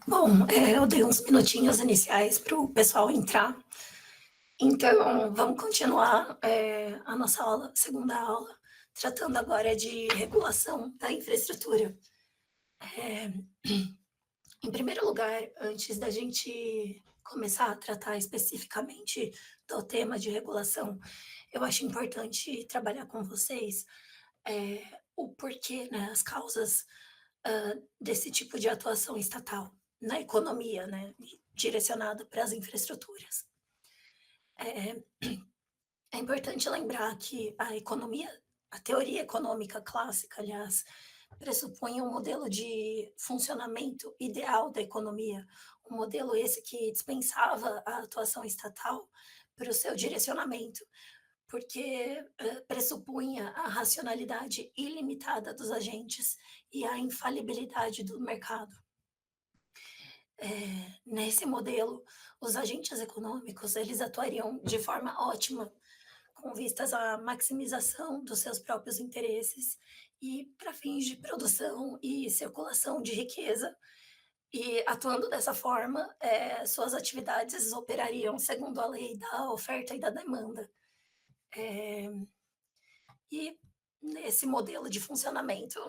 Bom, eu dei uns minutinhos iniciais para o pessoal entrar, então vamos continuar, a nossa aula, segunda aula, tratando agora de regulação da infraestrutura. Eh, Em primeiro lugar, antes da gente começar a tratar especificamente do tema de regulação, eu acho importante trabalhar com vocês, o porquê, né, as causas, desse tipo de atuação estatal na economia, né, direcionado para as infraestruturas. É é importante lembrar que a teoria econômica clássica, aliás, pressupõe um modelo de funcionamento ideal da economia, um modelo esse que dispensava a atuação estatal para o seu direcionamento, porque, pressupunha a racionalidade ilimitada dos agentes e a infalibilidade do mercado. Nesse modelo, os agentes econômicos, eles atuariam de forma ótima, com vistas à maximização dos seus próprios interesses e para fins de produção e circulação de riqueza. E atuando dessa forma, suas atividades operariam segundo a lei da oferta e da demanda. Eh, e nesse modelo de funcionamento,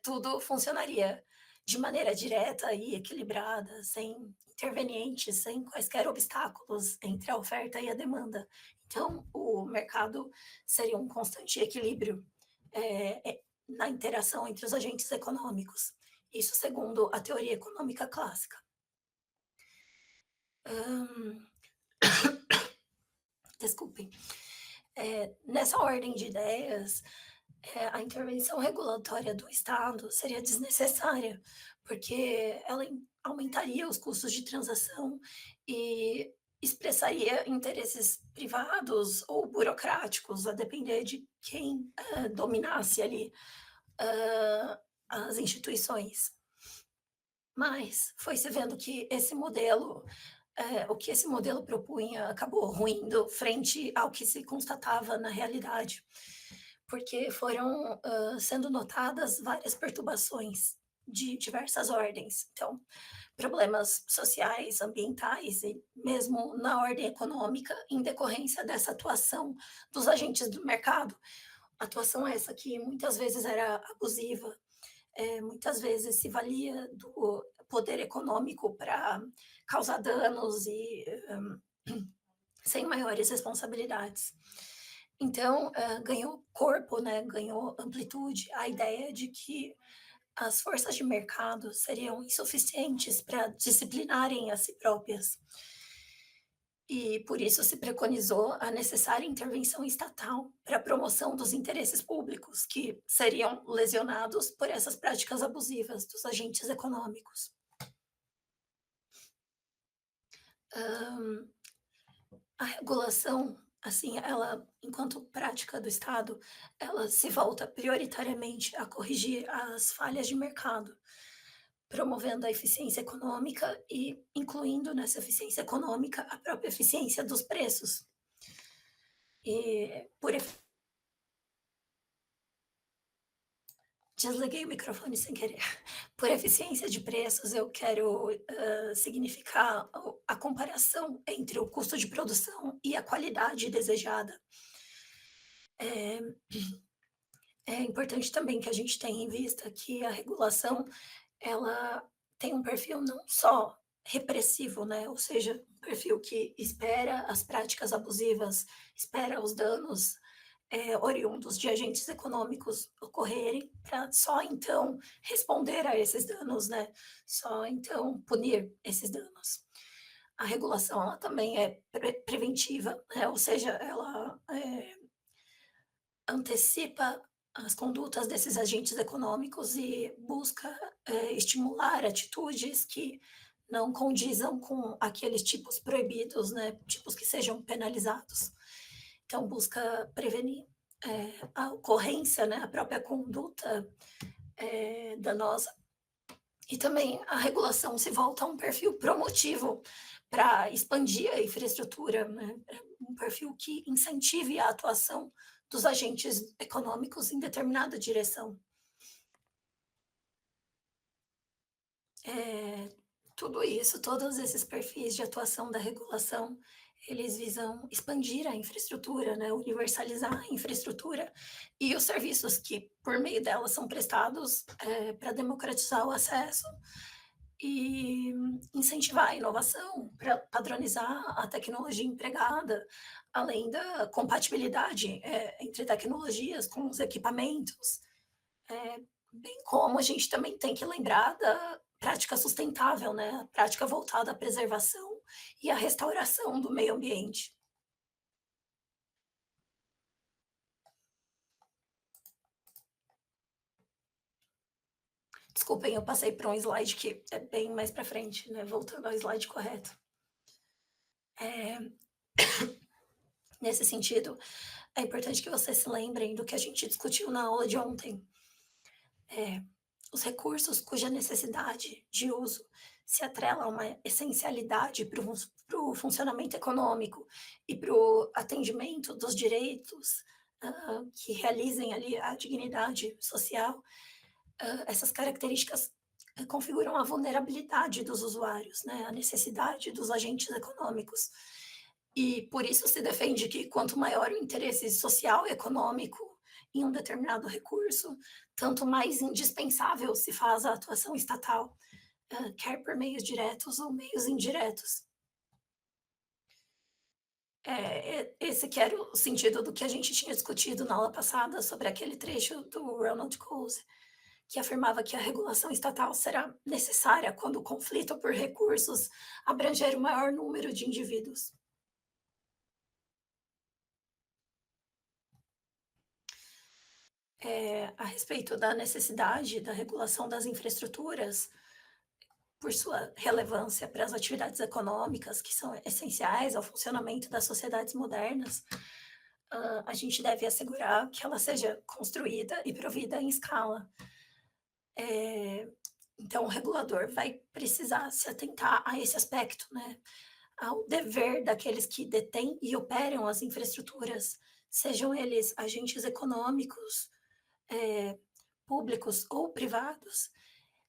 tudo funcionaria de maneira direta e equilibrada, sem intervenientes, sem quaisquer obstáculos entre a oferta e a demanda. Então, o mercado seria um constante equilíbrio, na interação entre os agentes econômicos. Isso segundo a teoria econômica clássica. Hã, Desculpem. Nessa ordem de ideias, a intervenção regulatória do Estado seria desnecessária, porque ela aumentaria os custos de transação e expressaria interesses privados ou burocráticos, a depender de quem dominasse ali as instituições. Mas foi se vendo que o que esse modelo propunha acabou ruindo frente ao que se constatava na realidade, porque foram, sendo notadas várias perturbações de diversas ordens. Então, problemas sociais, ambientais e mesmo na ordem econômica, em decorrência dessa atuação dos agentes do mercado. Atuação essa que muitas vezes era abusiva, muitas vezes se valia do poder econômico para causar danos e sem maiores responsabilidades. Então, ganhou corpo, né, ganhou amplitude a ideia de que as forças de mercado seriam insuficientes para disciplinarem a si próprias. E por isso se preconizou a necessária intervenção estatal para a promoção dos interesses públicos, que seriam lesionados por essas práticas abusivas dos agentes econômicos. Hã, a regulação, assim, ela, enquanto prática do Estado, ela se volta prioritariamente a corrigir as falhas de mercado, promovendo a eficiência econômica e incluindo nessa eficiência econômica a própria eficiência dos preços. E por Desliguei o microfone sem querer. Por eficiência de preços, eu quero, significar a comparação entre o custo de produção e a qualidade desejada. Eh, É importante também que a gente tenha em vista que a regulação, ela tem um perfil não só repressivo, né, ou seja, um perfil que espera as práticas abusivas, espera os danos oriundos de agentes econômicos ocorrerem, para só então responder a esses danos, né, só então punir esses danos. A regulação ela também é preventiva, né, ou seja, ela, antecipa as condutas desses agentes econômicos e busca, estimular atitudes que não condizam com aqueles tipos proibidos, né, tipos que sejam penalizados. Então busca prevenir, a ocorrência, né, a própria conduta, danosa. E também a regulação se volta a um perfil promotivo para expandir a infraestrutura, né, um perfil que incentive a atuação dos agentes econômicos em determinada direção. Tudo isso, todos esses perfis de atuação da regulação, eles visam expandir a infraestrutura, né, universalizar a infraestrutura e os serviços que, por meio dela, são prestados, para democratizar o acesso e incentivar a inovação, para padronizar a tecnologia empregada, além da compatibilidade, entre tecnologias com os equipamentos. Bem como a gente também tem que lembrar da prática sustentável, né, a prática voltada à preservação e à restauração do meio ambiente. Desculpem, eu passei para um slide que é bem mais para frente, né, voltando ao slide correto. Eh, Nesse sentido, é importante que vocês se lembrem do que a gente discutiu na aula de ontem. Eh, os recursos cuja necessidade de uso se atrela a uma essencialidade para o funcionamento econômico e para o atendimento dos direitos, que realizem ali a dignidade social, essas características, configuram a vulnerabilidade dos usuários, né, a necessidade dos agentes econômicos. E por isso se defende que quanto maior o interesse social e econômico em um determinado recurso, tanto mais indispensável se faz a atuação estatal, quer por meios diretos ou meios indiretos. Esse que era o sentido do que a gente tinha discutido na aula passada sobre aquele trecho do Ronald Coase, que afirmava que a regulação estatal será necessária quando o conflito por recursos abranger o maior número de indivíduos. A respeito da necessidade da regulação das infraestruturas, por sua relevância para as atividades econômicas, que são essenciais ao funcionamento das sociedades modernas, a gente deve assegurar que ela seja construída e provida em escala. Eh, então, o regulador vai precisar se atentar a esse aspecto, né? Ao dever daqueles que detêm e operam as infraestruturas, sejam eles agentes econômicos, eh, públicos ou privados,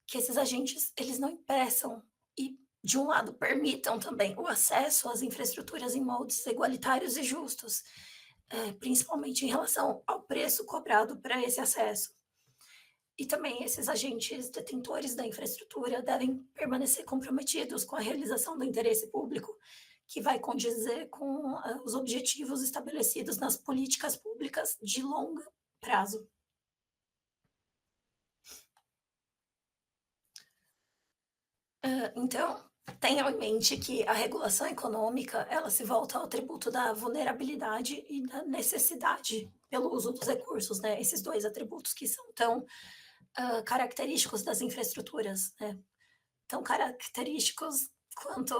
que esses agentes eles não impeçam e, de um lado, permitam também o acesso às infraestruturas em moldes igualitários e justos, principalmente em relação ao preço cobrado para esse acesso. E também esses agentes detentores da infraestrutura devem permanecer comprometidos com a realização do interesse público, que vai condizer com os objetivos estabelecidos nas políticas públicas de longo prazo. Então, tenham em mente que a regulação econômica, ela se volta ao atributo da vulnerabilidade e da necessidade pelo uso dos recursos, né? Esses dois atributos que são tão característicos das infraestruturas, né? Tão característicos quanto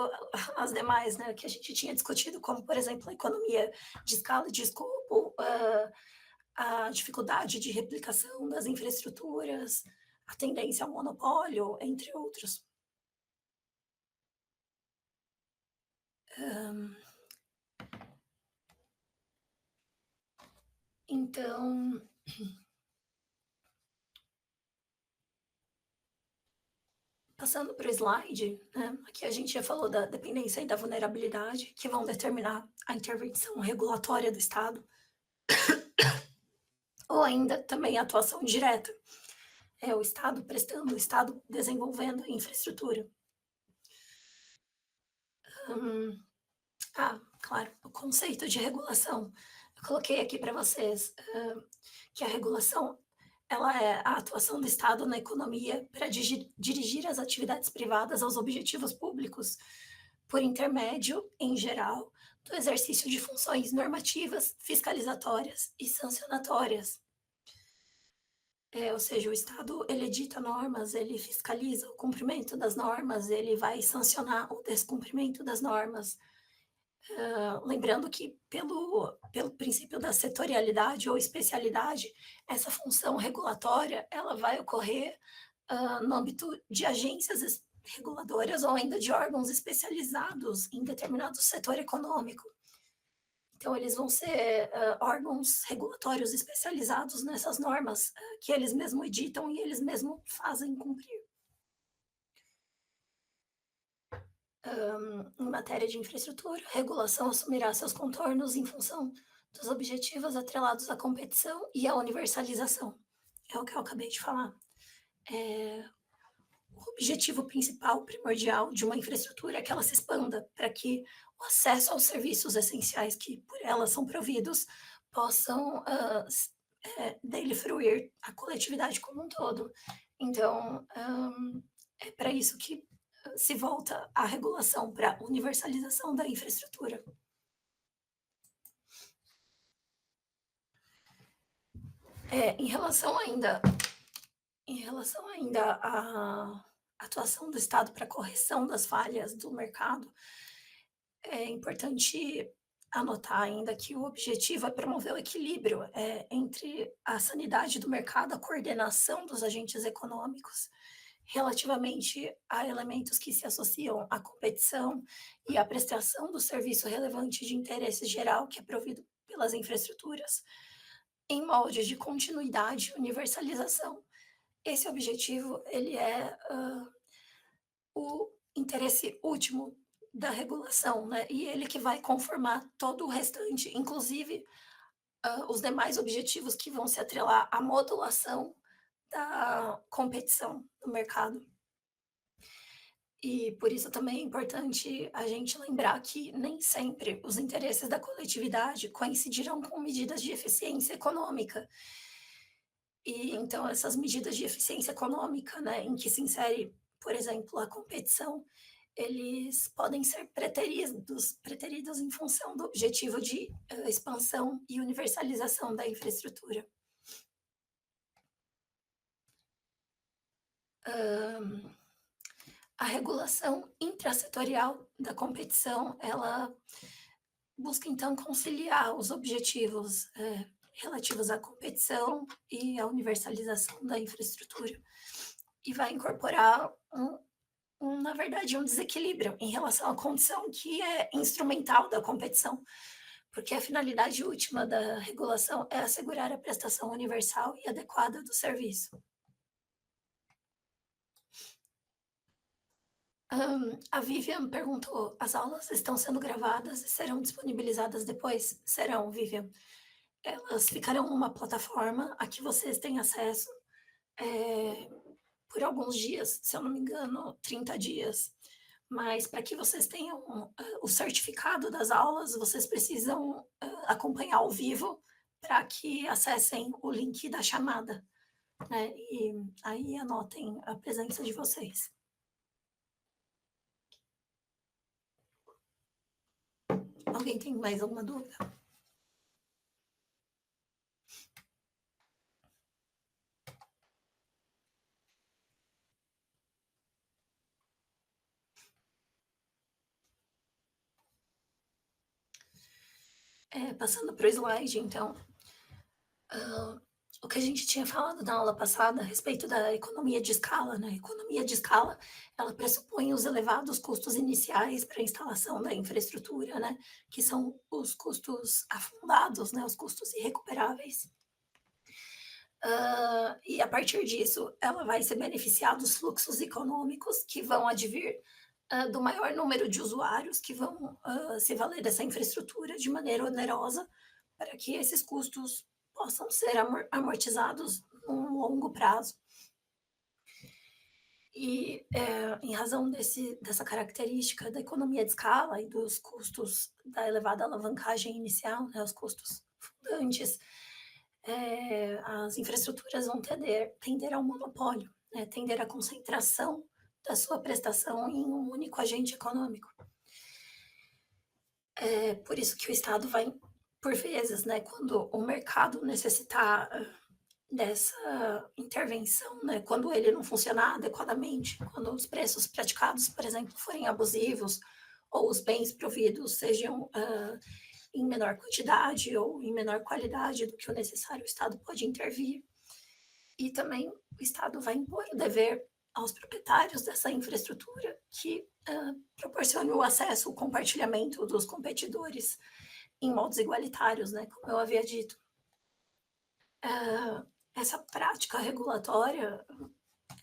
as demais, né? Que a gente tinha discutido, como, por exemplo, a economia de escala e de escopo, a dificuldade de replicação das infraestruturas, a tendência ao monopólio, entre outros. Hã, então, passando para o slide, né, aqui a gente já falou da dependência e da vulnerabilidade, que vão determinar a intervenção regulatória do Estado, ou ainda também a atuação direta, é o Estado prestando, o Estado desenvolvendo a infraestrutura. Hum, claro, o conceito de regulação. Eu coloquei aqui para vocês, que a regulação, ela é a atuação do Estado na economia para dirigir as atividades privadas aos objetivos públicos, por intermédio, em geral, do exercício de funções normativas, fiscalizatórias e sancionatórias. Ou seja, o Estado, ele edita normas, ele fiscaliza o cumprimento das normas, ele vai sancionar o descumprimento das normas. Lembrando que pelo princípio da setorialidade ou especialidade, essa função regulatória, ela vai ocorrer, no âmbito de agências reguladoras ou ainda de órgãos especializados em determinado setor econômico. Então eles vão ser, órgãos regulatórios especializados nessas normas, que eles mesmos editam e eles mesmos fazem cumprir. Em matéria de infraestrutura, a regulação assumirá seus contornos em função dos objetivos atrelados à competição e à universalização. É o que eu acabei de falar. O objetivo principal, primordial de uma infraestrutura é que ela se expanda para que o acesso aos serviços essenciais que por ela são providos possam dele fruir a coletividade como um todo. Então, é para isso que se volta a regulação para a universalização da infraestrutura. Em relação ainda à atuação do Estado para correção das falhas do mercado, é importante anotar ainda que o objetivo é promover o equilíbrio entre a sanidade do mercado, a coordenação dos agentes econômicos, relativamente a elementos que se associam à competição e à prestação do serviço relevante de interesse geral que é provido pelas infraestruturas, em moldes de continuidade e universalização. Esse objetivo, ele é o interesse último da regulação, né? E ele que vai conformar todo o restante, inclusive os demais objetivos que vão se atrelar à modulação da competição no mercado. E por isso também é importante a gente lembrar que nem sempre os interesses da coletividade coincidirão com medidas de eficiência econômica. E então essas medidas de eficiência econômica, né, em que se insere, por exemplo, a competição, eles podem ser preteridos em função do objetivo de expansão e universalização da infraestrutura. A regulação intrasetorial da competição, ela busca então conciliar os objetivos relativos à competição e à universalização da infraestrutura e vai incorporar na verdade, um desequilíbrio em relação à condição que é instrumental da competição, porque a finalidade última da regulação é assegurar a prestação universal e adequada do serviço. A Vivian perguntou: as aulas estão sendo gravadas e serão disponibilizadas depois? Serão, Vivian. Elas ficarão numa plataforma a que vocês têm acesso por alguns dias, se eu não me engano, 30 dias. Mas para que vocês tenham o certificado das aulas, vocês precisam acompanhar ao vivo para que acessem o link da chamada, né? E aí anotem a presença de vocês. Alguém tem mais alguma dúvida? Passando para o slide, então, o que a gente tinha falado na aula passada a respeito da economia de escala, né? A economia de escala, ela pressupõe os elevados custos iniciais para a instalação da infraestrutura, né? Que são os custos afundados, né? Os custos irrecuperáveis. E a partir disso, ela vai se beneficiar dos fluxos econômicos que vão advir do maior número de usuários que vão se valer dessa infraestrutura de maneira onerosa para que esses custos possam ser amortizados num longo prazo. E em razão dessa característica da economia de escala e dos custos da elevada alavancagem inicial, né, os custos fundantes, as infraestruturas vão tender ao monopólio, né, tender à concentração da sua prestação em um único agente econômico. Por isso que o Estado vai, por vezes, né, quando o mercado necessitar dessa intervenção, né, quando ele não funcionar adequadamente, quando os preços praticados, por exemplo, forem abusivos, ou os bens providos sejam em menor quantidade ou em menor qualidade do que o necessário, o Estado pode intervir. E também o Estado vai impor o dever aos proprietários dessa infraestrutura que proporcione o acesso, o compartilhamento dos competidores em modos igualitários, né, como eu havia dito. Essa prática regulatória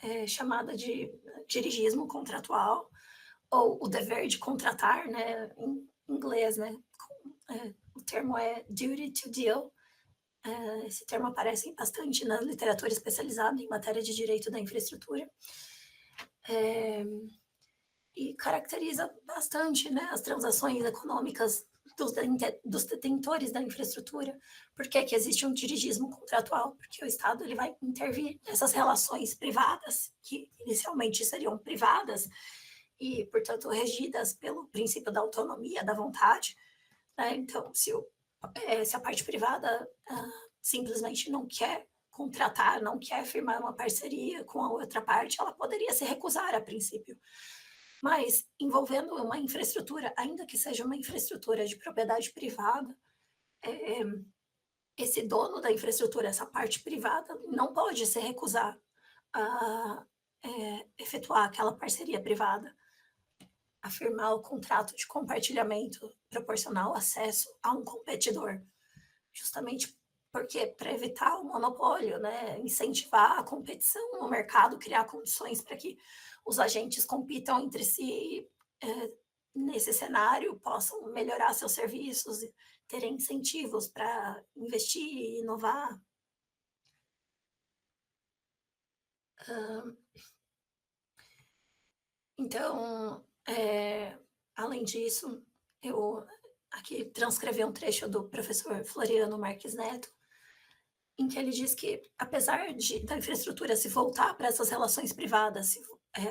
é chamada de dirigismo contratual ou o dever de contratar, né, em inglês, né, o termo é duty to deal. Esse termo aparece bastante na literatura especializada em matéria de direito da infraestrutura. É, e caracteriza bastante, né, as transações econômicas dos detentores da infraestrutura. Por que que existe um dirigismo contratual? Porque o Estado ele vai intervir nessas relações privadas, que inicialmente seriam privadas e, portanto, regidas pelo princípio da autonomia, da vontade. Né? Então, se a parte privada simplesmente não quer contratar, não quer firmar uma parceria com a outra parte, ela poderia se recusar a princípio. Mas envolvendo uma infraestrutura, ainda que seja uma infraestrutura de propriedade privada, é, esse dono da infraestrutura, essa parte privada, não pode se recusar a efetuar aquela parceria privada, a firmar o contrato de compartilhamento proporcional ao acesso a um competidor, justamente porque para evitar o monopólio, né, incentivar a competição no mercado, criar condições para que os agentes compitam entre si nesse cenário, possam melhorar seus serviços, terem incentivos para investir e inovar. Então, além disso, eu aqui transcrevi um trecho do professor Floriano Marques Neto, em que ele diz que, apesar da infraestrutura se voltar para essas relações privadas,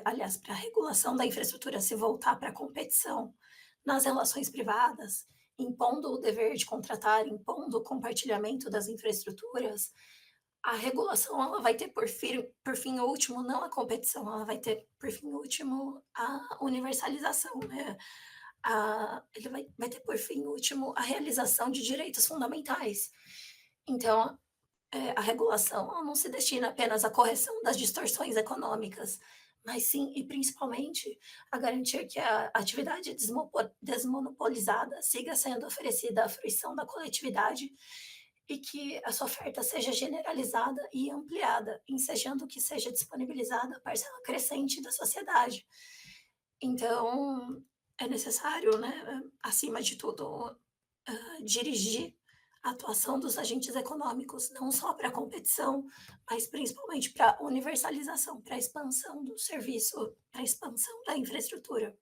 aliás, para a regulação da infraestrutura se voltar para a competição nas relações privadas, impondo o dever de contratar, impondo o compartilhamento das infraestruturas, a regulação ela vai ter por fim último não a competição, ela vai ter por fim último a universalização, né? Ele vai ter por fim último a realização de direitos fundamentais. Então, a regulação ela não se destina apenas à correção das distorções econômicas, mas sim e principalmente a garantir que a atividade desmonopolizada siga sendo oferecida à fruição da coletividade e que a sua oferta seja generalizada e ampliada, ensejando que seja disponibilizada a parcela crescente da sociedade. Então, é necessário, né, acima de tudo, dirigir a atuação dos agentes econômicos, não só para a competição, mas principalmente para a universalização, para a expansão do serviço, para a expansão da infraestrutura.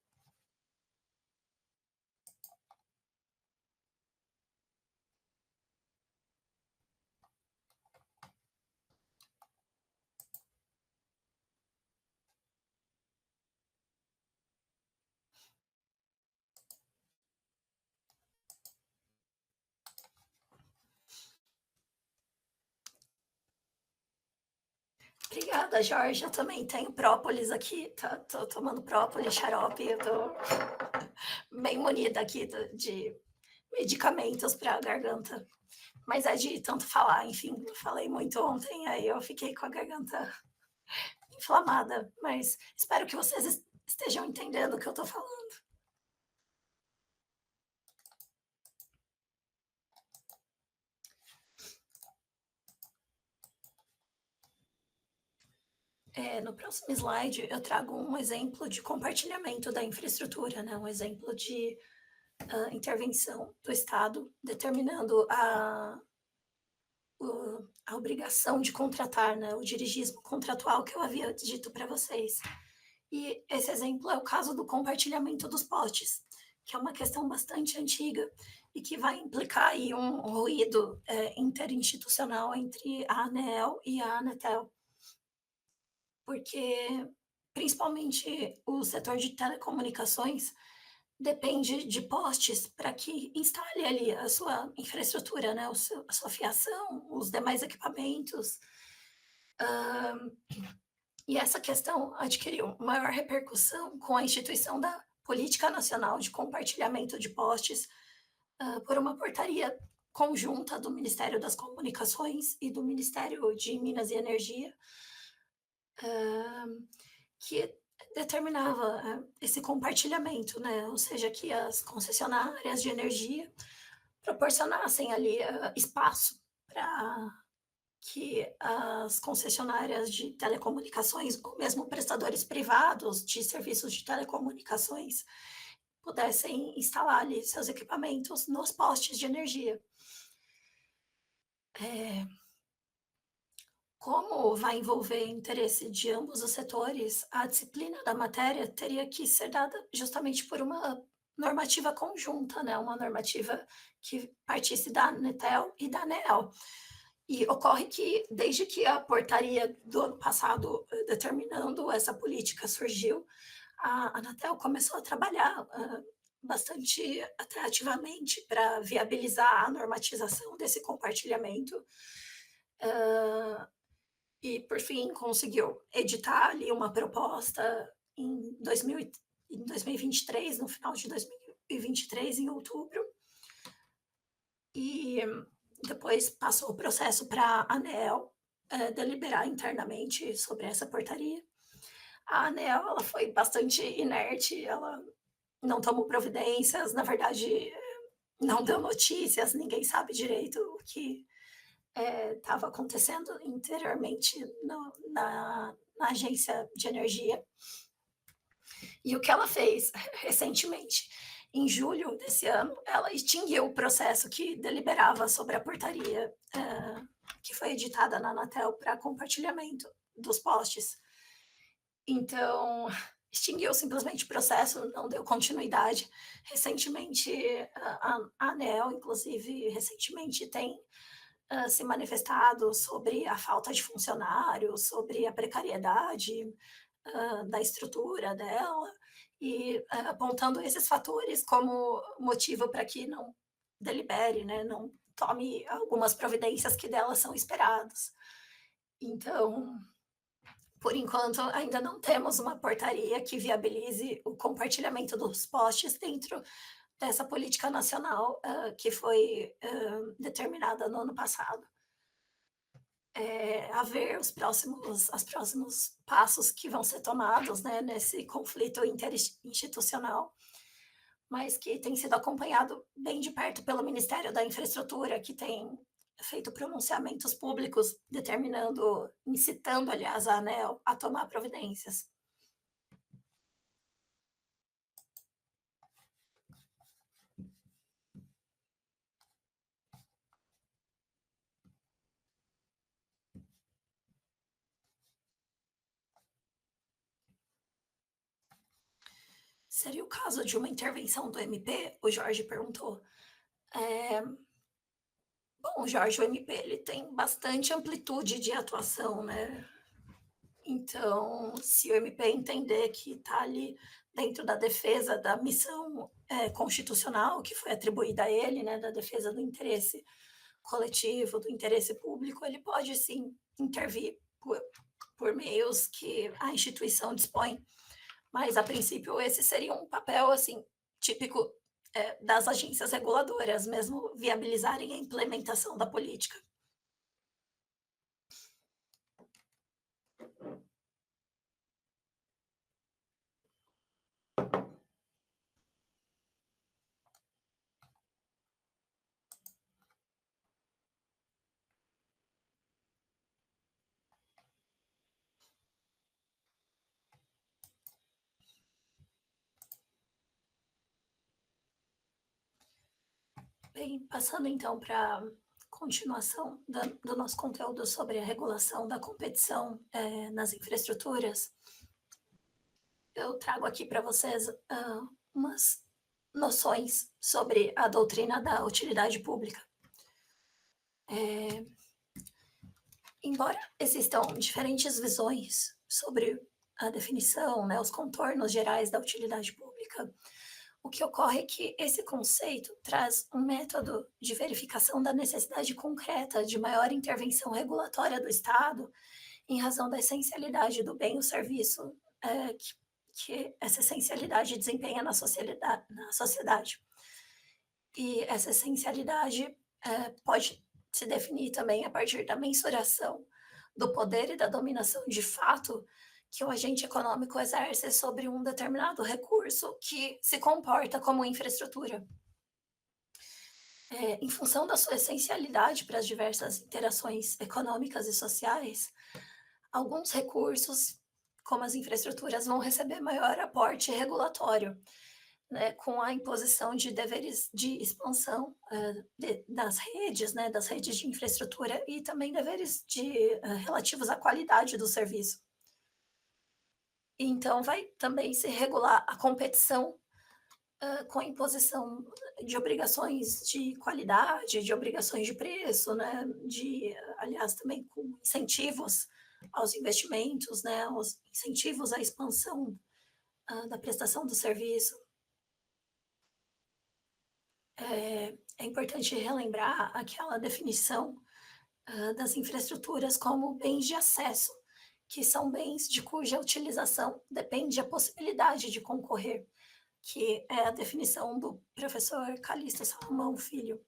Obrigada, Jorge. Eu também tenho própolis aqui. Tô tomando própolis, xarope. Eu tô bem munida aqui de medicamentos para a garganta. Mas é de tanto falar, enfim. Eu falei muito ontem, aí eu fiquei com a garganta inflamada. Mas espero que vocês estejam entendendo o que eu estou falando. No próximo slide, eu trago um exemplo de compartilhamento da infraestrutura, né? Um exemplo de intervenção do Estado determinando a obrigação de contratar, né? O dirigismo contratual que eu havia dito para vocês. E esse exemplo é o caso do compartilhamento dos potes, que é uma questão bastante antiga e que vai implicar aí um ruído interinstitucional entre a ANEEL e a Anatel, porque principalmente o setor de telecomunicações depende de postes para que instale ali a sua infraestrutura, né, a sua fiação, os demais equipamentos. E essa questão adquiriu maior repercussão com a instituição da Política Nacional de Compartilhamento de Postes, por uma portaria conjunta do Ministério das Comunicações e do Ministério de Minas e Energia, que determinava esse compartilhamento, né? Ou seja, que as concessionárias de energia proporcionassem ali espaço para que as concessionárias de telecomunicações ou mesmo prestadores privados de serviços de telecomunicações pudessem instalar ali seus equipamentos nos postes de energia. Como vai envolver interesse de ambos os setores, a disciplina da matéria teria que ser dada justamente por uma normativa conjunta, né, uma normativa que partisse da Anatel e da ANEEL. E ocorre que, desde que a portaria do ano passado, determinando essa política surgiu, a Anatel começou a trabalhar, bastante até ativamente para viabilizar a normatização desse compartilhamento, hã, e por fim conseguiu editar ali uma proposta em 2023, no final de 2023, em outubro, e depois passou o processo para a ANEEL, deliberar internamente sobre essa portaria. A ANEEL, ela foi bastante inerte, ela não tomou providências, na verdade, não deu notícias, ninguém sabe direito o que estava acontecendo interiormente na agência de energia. E o que ela fez recentemente, em julho desse ano, ela extinguiu o processo que deliberava sobre a portaria que foi editada na Anatel para compartilhamento dos postes. Então, extinguiu simplesmente o processo, não deu continuidade. Recentemente, a ANEEL, inclusive, recentemente tem se manifestado sobre a falta de funcionários, sobre a precariedade da estrutura dela, e apontando esses fatores como motivo para que não delibere, né, não tome algumas providências que dela são esperadas. Então, por enquanto, ainda não temos uma portaria que viabilize o compartilhamento dos postes dentro dessa política nacional que foi determinada no ano passado. A ver os próximos passos que vão ser tomados, né, nesse conflito interinstitucional, mas que tem sido acompanhado bem de perto pelo Ministério da Infraestrutura, que tem feito pronunciamentos públicos determinando, incitando, aliás, a ANEEL a tomar providências. Seria o caso de uma intervenção do MP? O Jorge perguntou. É, bom, Jorge, o MP ele tem bastante amplitude de atuação, né? Então, se o MP entender que está ali dentro da defesa da missão constitucional que foi atribuída a ele, né, da defesa do interesse coletivo, do interesse público, ele pode sim intervir por meios que a instituição dispõe. Mas, a princípio, esse seria um papel assim típico das agências reguladoras, mesmo viabilizarem a implementação da política. Bem, passando então para a continuação do nosso conteúdo sobre a regulação da competição nas infraestruturas, eu trago aqui para vocês umas noções sobre a doutrina da utilidade pública. Embora existam diferentes visões sobre a definição, né, os contornos gerais da utilidade pública, o que ocorre é que esse conceito traz um método de verificação da necessidade concreta de maior intervenção regulatória do Estado, em razão da essencialidade do bem ou serviço que essa essencialidade desempenha na sociedade. E essa essencialidade pode se definir também a partir da mensuração do poder e da dominação de fato que o agente econômico exerce sobre um determinado recurso que se comporta como infraestrutura. Em função da sua essencialidade para as diversas interações econômicas e sociais, alguns recursos, como as infraestruturas, vão receber maior aporte regulatório, né, com a imposição de deveres de expansão das redes, né, das redes de infraestrutura e também deveres relativos à qualidade do serviço. Então, vai também se regular a competição com a imposição de obrigações de qualidade, de obrigações de preço, né, aliás, também com incentivos aos investimentos, né, os incentivos à expansão da prestação do serviço. É importante relembrar aquela definição das infraestruturas como bens de acesso, que são bens de cuja utilização depende a possibilidade de concorrer, que é a definição do professor Calixto Salomão Filho.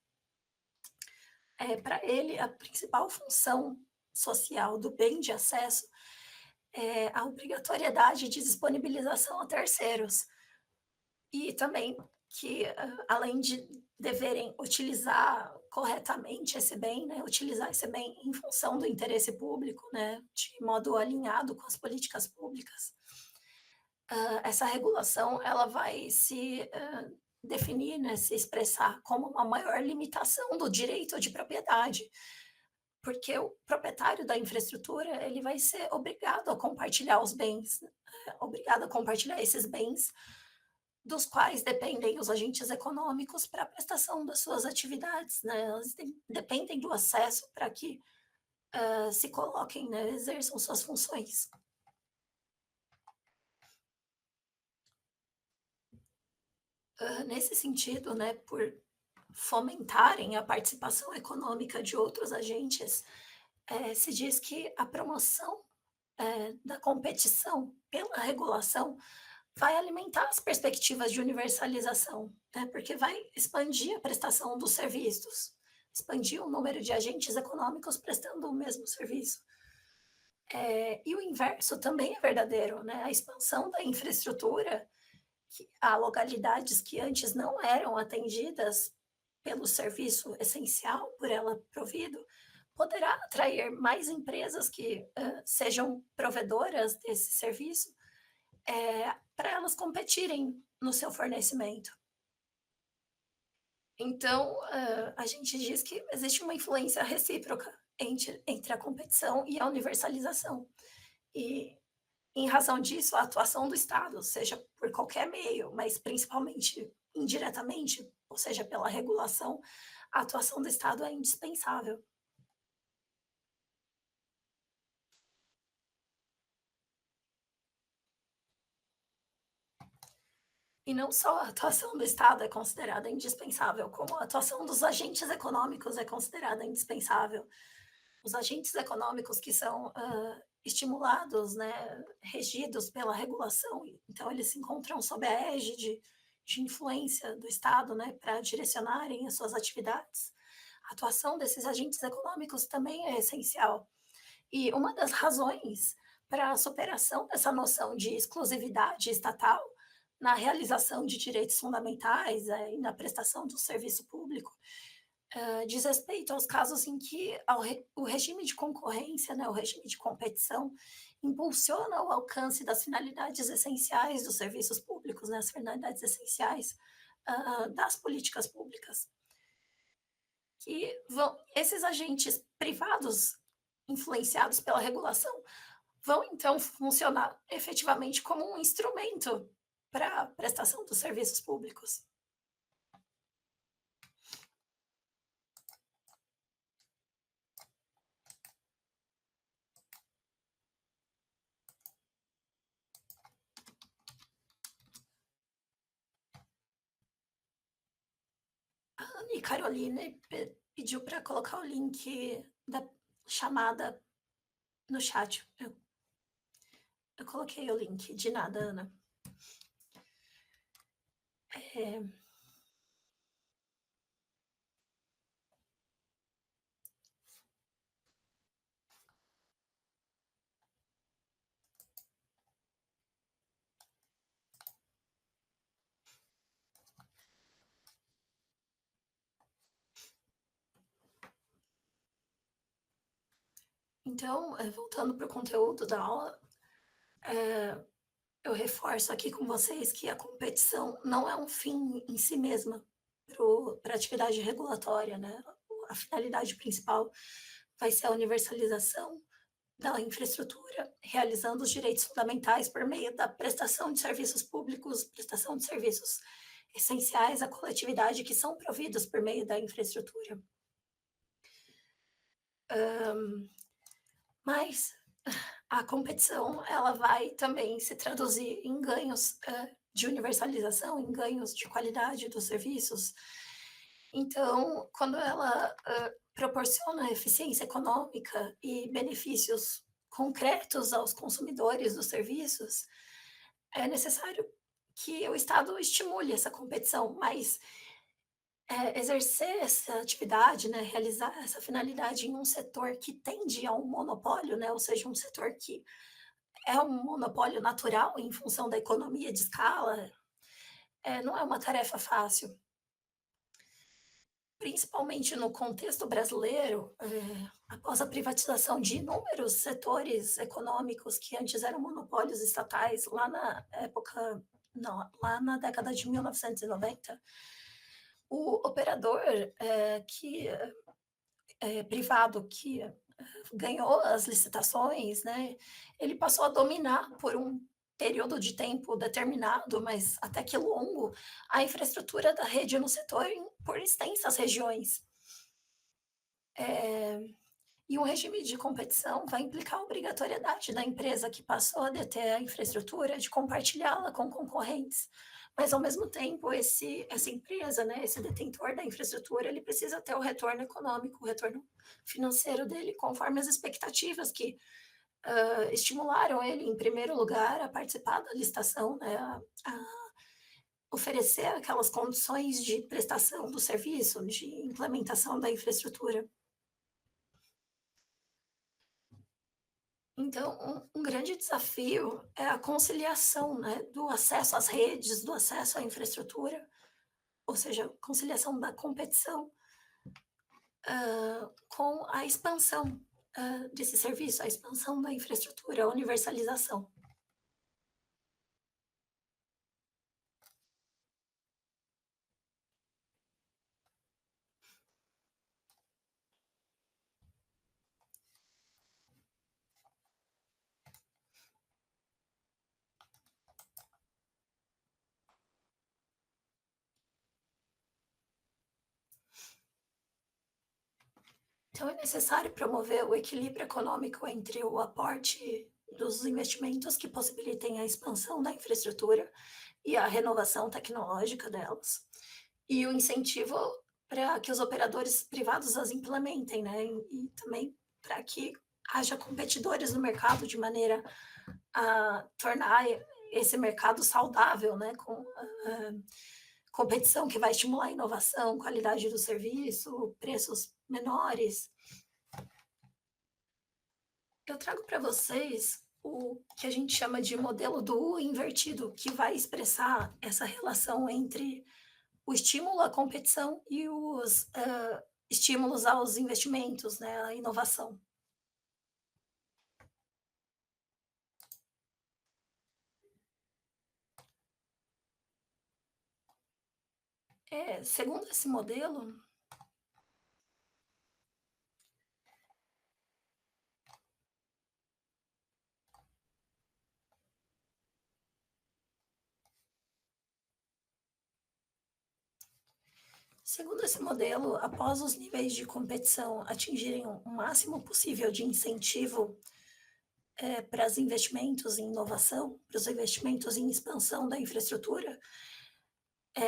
Para ele, a principal função social do bem de acesso é a obrigatoriedade de disponibilização a terceiros, e também que, além de deverem utilizar corretamente esse bem, né, utilizar esse bem em função do interesse público, né, de modo alinhado com as políticas públicas, essa regulação ela vai se definir, né, se expressar como uma maior limitação do direito de propriedade, porque o proprietário da infraestrutura ele vai ser obrigado a compartilhar os bens, obrigado a compartilhar esses bens dos quais dependem os agentes econômicos para a prestação das suas atividades, né? Elas dependem do acesso para que se coloquem, né, exerçam suas funções. Nesse sentido, né, por fomentarem a participação econômica de outros agentes, se diz que a promoção da competição pela regulação vai alimentar as perspectivas de universalização, né, porque vai expandir a prestação dos serviços, expandir o número de agentes econômicos prestando o mesmo serviço. E o inverso também é verdadeiro, né? A expansão da infraestrutura, que há localidades que antes não eram atendidas pelo serviço essencial por ela provido, poderá atrair mais empresas que sejam provedoras desse serviço para elas competirem no seu fornecimento. Então, a gente diz que existe uma influência recíproca entre a competição e a universalização. E, em razão disso, a atuação do Estado, seja por qualquer meio, mas principalmente indiretamente, ou seja, pela regulação, a atuação do Estado é indispensável. E não só a atuação do Estado é considerada indispensável, como a atuação dos agentes econômicos é considerada indispensável. Os agentes econômicos que são estimulados, né, regidos pela regulação, então eles se encontram sob a égide de influência do Estado, né, para direcionarem as suas atividades. A atuação desses agentes econômicos também é essencial. E uma das razões para a superação dessa noção de exclusividade estatal na realização de direitos fundamentais e na prestação do serviço público diz respeito aos casos em que o regime de concorrência, né, o regime de competição, impulsiona o alcance das finalidades essenciais dos serviços públicos, né, as finalidades essenciais das políticas públicas. Esses agentes privados, influenciados pela regulação, vão então funcionar efetivamente como um instrumento para a prestação dos serviços públicos. A Anne Caroline pediu para colocar o link da chamada no chat. Eu coloquei o link. De nada, Ana. É, Então, voltando para o conteúdo da aula, eh, eu reforço aqui com vocês que a competição não é um fim em si mesma para a atividade regulatória, né? A finalidade principal vai ser a universalização da infraestrutura, realizando os direitos fundamentais por meio da prestação de serviços públicos, prestação de serviços essenciais à coletividade que são providos por meio da infraestrutura. Mas a competição ela vai também se traduzir em ganhos de universalização, em ganhos de qualidade dos serviços. Então, quando ela proporciona eficiência econômica e benefícios concretos aos consumidores dos serviços, é necessário que o Estado estimule essa competição, mas exercer essa atividade, né, realizar essa finalidade em um setor que tende a um monopólio, né, ou seja, um setor que é um monopólio natural em função da economia de escala, não é uma tarefa fácil. Principalmente no contexto brasileiro, após a privatização de inúmeros setores econômicos que antes eram monopólios estatais, lá na época, não, lá na década de 1990, o operador privado que ganhou as licitações, né, ele passou a dominar por um período de tempo determinado, mas até que longo, a infraestrutura da rede no setor por extensas regiões. E um regime de competição vai implicar a obrigatoriedade da empresa que passou a deter a infraestrutura de compartilhá-la com concorrentes. Mas, ao mesmo tempo, essa empresa, né, esse detentor da infraestrutura, ele precisa ter o retorno econômico, o retorno financeiro dele, conforme as expectativas que estimularam ele, em primeiro lugar, a participar da licitação, né, a oferecer aquelas condições de prestação do serviço, de implementação da infraestrutura. Então, um grande desafio é a conciliação, né, do acesso às redes, do acesso à infraestrutura, ou seja, conciliação da competição, com a expansão, desse serviço, a expansão da infraestrutura, a universalização. Então, é necessário promover o equilíbrio econômico entre o aporte dos investimentos que possibilitem a expansão da infraestrutura e a renovação tecnológica delas, e o incentivo para que os operadores privados as implementem, né, e também para que haja competidores no mercado de maneira a tornar esse mercado saudável, né, com competição que vai estimular a inovação, qualidade do serviço, preços menores. Eu trago para vocês o que a gente chama de modelo do U invertido, que vai expressar essa relação entre o estímulo à competição e os estímulos aos investimentos, né, à inovação. Segundo esse modelo, após os níveis de competição atingirem o máximo possível de incentivo para os investimentos em inovação, para os investimentos em expansão da infraestrutura,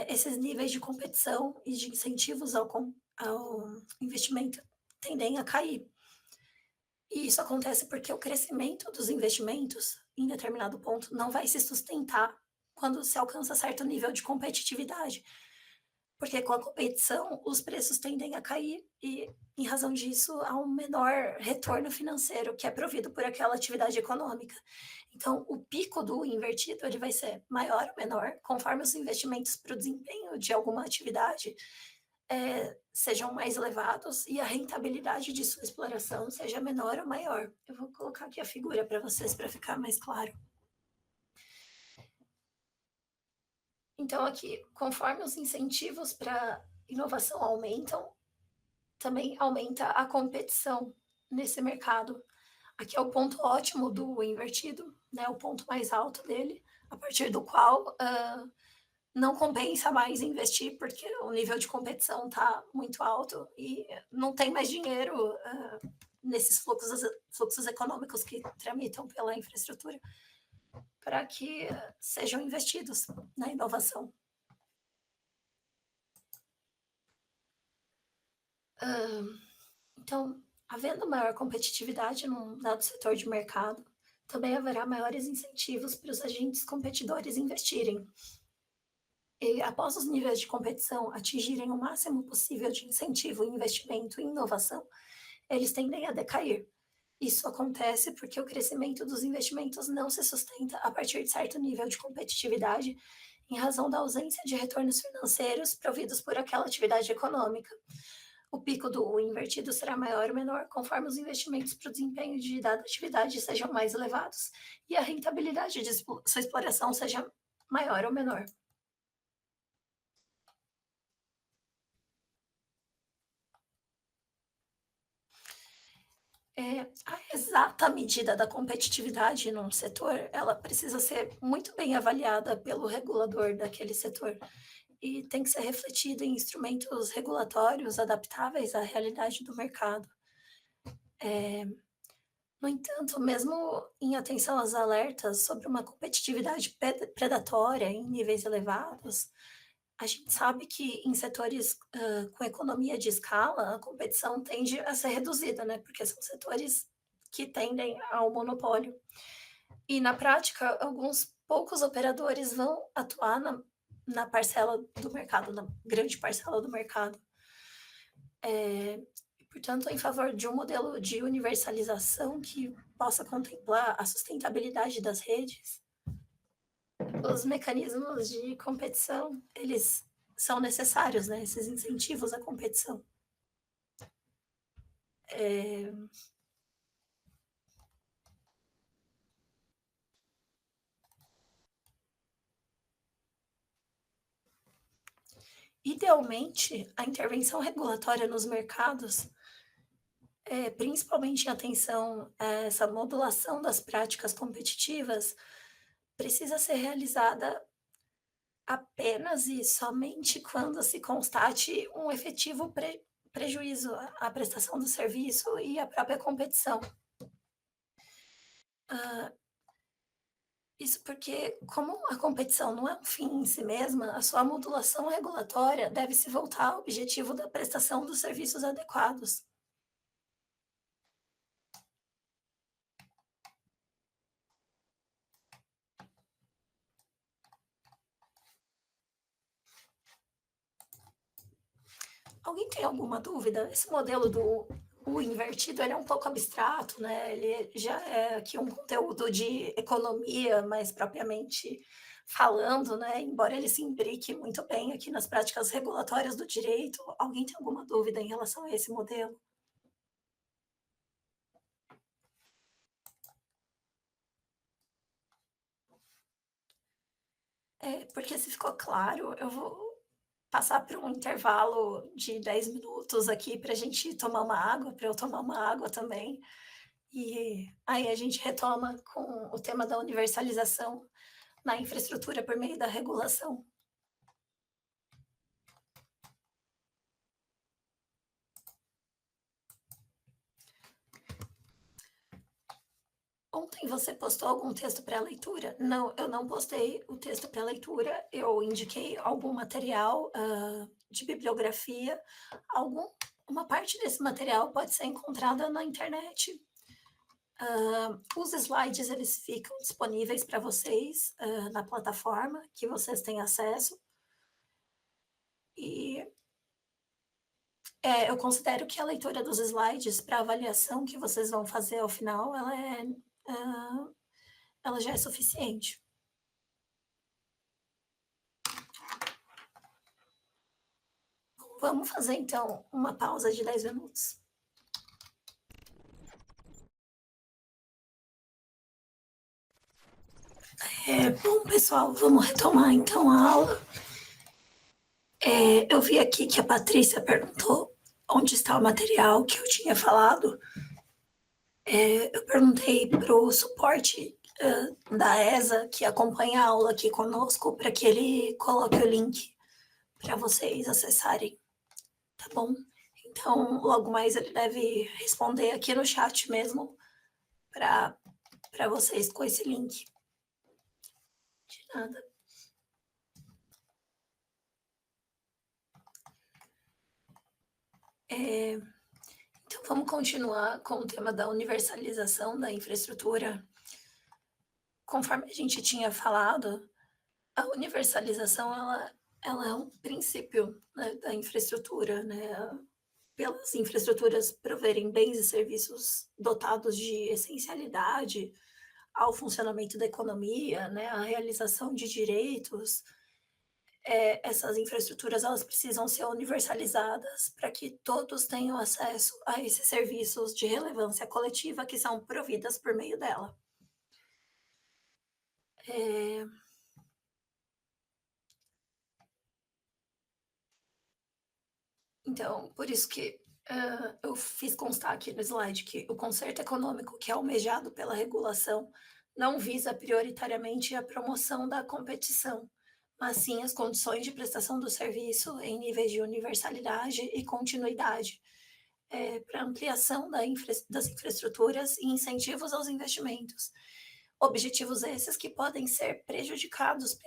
esses níveis de competição e de incentivos ao investimento tendem a cair. E isso acontece porque o crescimento dos investimentos, em determinado ponto, não vai se sustentar quando se alcança certo nível de competitividade. Porque com a competição, os preços tendem a cair e, em razão disso, há um menor retorno financeiro que é provido por aquela atividade econômica. Então, o pico do invertido ele vai ser maior ou menor conforme os investimentos para o desempenho de alguma atividade sejam mais elevados e a rentabilidade de sua exploração seja menor ou maior. Eu vou colocar aqui a figura para vocês para ficar mais claro. Então, aqui, conforme os incentivos para inovação aumentam, também aumenta a competição nesse mercado. Aqui é o ponto ótimo do invertido, né, o ponto mais alto dele, a partir do qual não compensa mais investir, porque o nível de competição está muito alto e não tem mais dinheiro nesses fluxos econômicos que tramitam pela infraestrutura para que sejam investidos na inovação. Então, havendo maior competitividade num dado setor de mercado, também haverá maiores incentivos para os agentes competidores investirem. E após os níveis de competição atingirem o máximo possível de incentivo e investimento em inovação, eles tendem a decair. Isso acontece porque o crescimento dos investimentos não se sustenta a partir de certo nível de competitividade, em razão da ausência de retornos financeiros providos por aquela atividade econômica. O pico do invertido será maior ou menor conforme os investimentos para o desempenho de dada atividade sejam mais elevados e a rentabilidade de sua exploração seja maior ou menor. A exata medida da competitividade num setor, ela precisa ser muito bem avaliada pelo regulador daquele setor e tem que ser refletida em instrumentos regulatórios adaptáveis à realidade do mercado. No entanto, mesmo em atenção aos alertas sobre uma competitividade predatória em níveis elevados, a gente sabe que em setores com economia de escala, a competição tende a ser reduzida, né? Porque são setores que tendem ao monopólio. E na prática, alguns poucos operadores vão atuar na parcela do mercado, na grande parcela do mercado. Portanto, em favor de um modelo de universalização que possa contemplar a sustentabilidade das redes, os mecanismos de competição, eles são necessários, né? Esses incentivos à competição. Idealmente, a intervenção regulatória nos mercados, principalmente em atenção a essa modulação das práticas competitivas, precisa ser realizada apenas e somente quando se constate um efetivo prejuízo à prestação do serviço e à própria competição. Isso porque, como a competição não é um fim em si mesma, a sua modulação regulatória deve se voltar ao objetivo da prestação dos serviços adequados. Alguém tem alguma dúvida? Esse modelo do o invertido, ele é um pouco abstrato, né? Ele já é aqui um conteúdo de economia, mais propriamente falando, né? Embora ele se imbrique muito bem aqui nas práticas regulatórias do direito. Alguém tem alguma dúvida em relação a esse modelo? Porque se ficou claro, eu vou passar por um intervalo de 10 minutos aqui para a gente tomar uma água, para eu tomar uma água também. E aí a gente retoma com o tema da universalização na infraestrutura por meio da regulação. Ontem você postou algum texto para leitura? Não, eu não postei o texto para leitura, eu indiquei algum material de bibliografia, uma parte desse material pode ser encontrada na internet. Os slides eles ficam disponíveis para vocês na plataforma que vocês têm acesso. E eu considero que a leitura dos slides para avaliação que vocês vão fazer ao final, ela já é suficiente. vamos fazer então uma pausa de 10 minutos. Bom, pessoal, vamos retomar então a aula. Eu vi aqui que a Patrícia perguntou onde está o material que eu tinha falado. Eu perguntei para o suporte da ESA, que acompanha a aula aqui conosco, para que ele coloque o link para vocês acessarem, tá bom? Então, logo mais ele deve responder aqui no chat mesmo, para vocês com esse link. De nada. Então, vamos continuar com o tema da universalização da infraestrutura. Conforme a gente tinha falado, a universalização ela é um princípio, né, da infraestrutura, né? Pelas infraestruturas proverem bens e serviços dotados de essencialidade ao funcionamento da economia, né, à realização de direitos, essas infraestruturas elas precisam ser universalizadas para que todos tenham acesso a esses serviços de relevância coletiva que são providas por meio dela. Então, por isso que eu fiz constar aqui no slide que o conserto econômico que é almejado pela regulação não visa prioritariamente a promoção da competição, mas sim as condições de prestação do serviço em níveis de universalidade e continuidade, para ampliação das infraestruturas e incentivos aos investimentos. Objetivos esses que podem ser prejudicados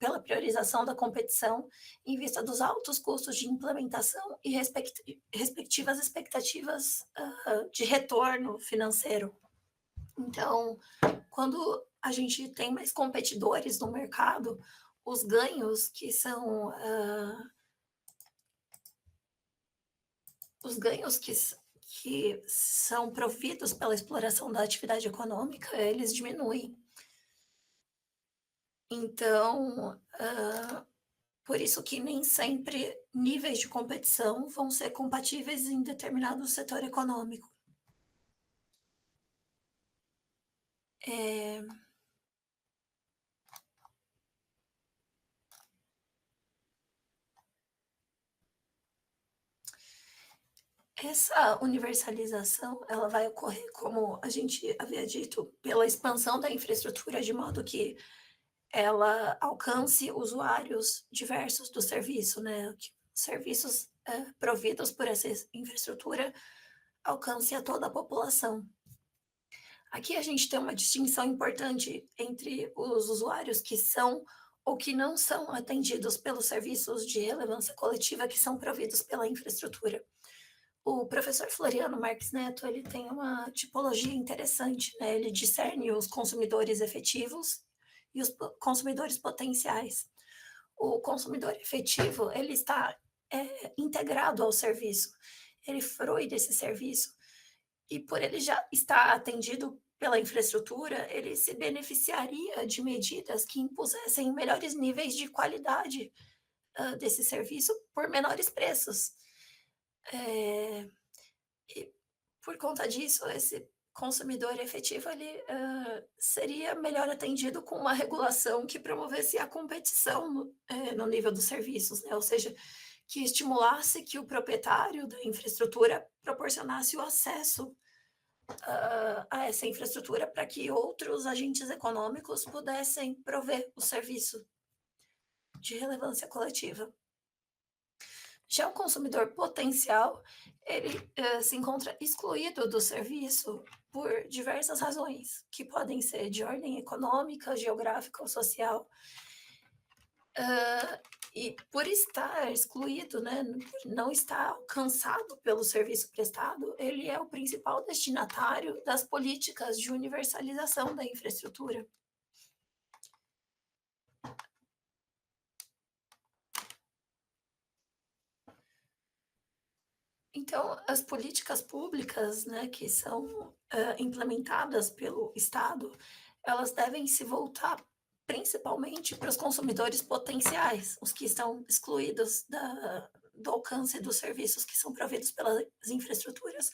pela priorização da competição em vista dos altos custos de implementação e respectivas expectativas de retorno financeiro. Então, quando a gente tem mais competidores no mercado, os ganhos que são que são providos pela exploração da atividade econômica, eles diminuem. Então, por isso que nem sempre níveis de competição vão ser compatíveis em determinado setor econômico. Essa universalização, ela vai ocorrer, como a gente havia dito, pela expansão da infraestrutura, de modo que ela alcance usuários diversos do serviço, né? Que serviços providos por essa infraestrutura alcance a toda a população. Aqui a gente tem uma distinção importante entre os usuários que são ou que não são atendidos pelos serviços de relevância coletiva que são providos pela infraestrutura. O professor Floriano Marques Neto, ele tem uma tipologia interessante, né? Ele discerne os consumidores efetivos e os consumidores potenciais. O consumidor efetivo, ele está integrado ao serviço, ele frui desse serviço, e por ele já estar atendido pela infraestrutura, ele se beneficiaria de medidas que impusessem melhores níveis de qualidade desse serviço por menores preços. E por conta disso, esse consumidor efetivo ele seria melhor atendido com uma regulação que promovesse a competição no nível dos serviços, né? Ou seja, que estimulasse que o proprietário da infraestrutura proporcionasse o acesso a essa infraestrutura para que outros agentes econômicos pudessem prover o serviço de relevância coletiva. Já o consumidor potencial, ele se encontra excluído do serviço por diversas razões, que podem ser de ordem econômica, geográfica ou social. E por estar excluído, né, por não estar alcançado pelo serviço prestado, ele é o principal destinatário das políticas de universalização da infraestrutura. Então, as políticas públicas, né, que são implementadas pelo Estado, elas devem se voltar principalmente para os consumidores potenciais, os que estão excluídos do alcance dos serviços que são providos pelas infraestruturas,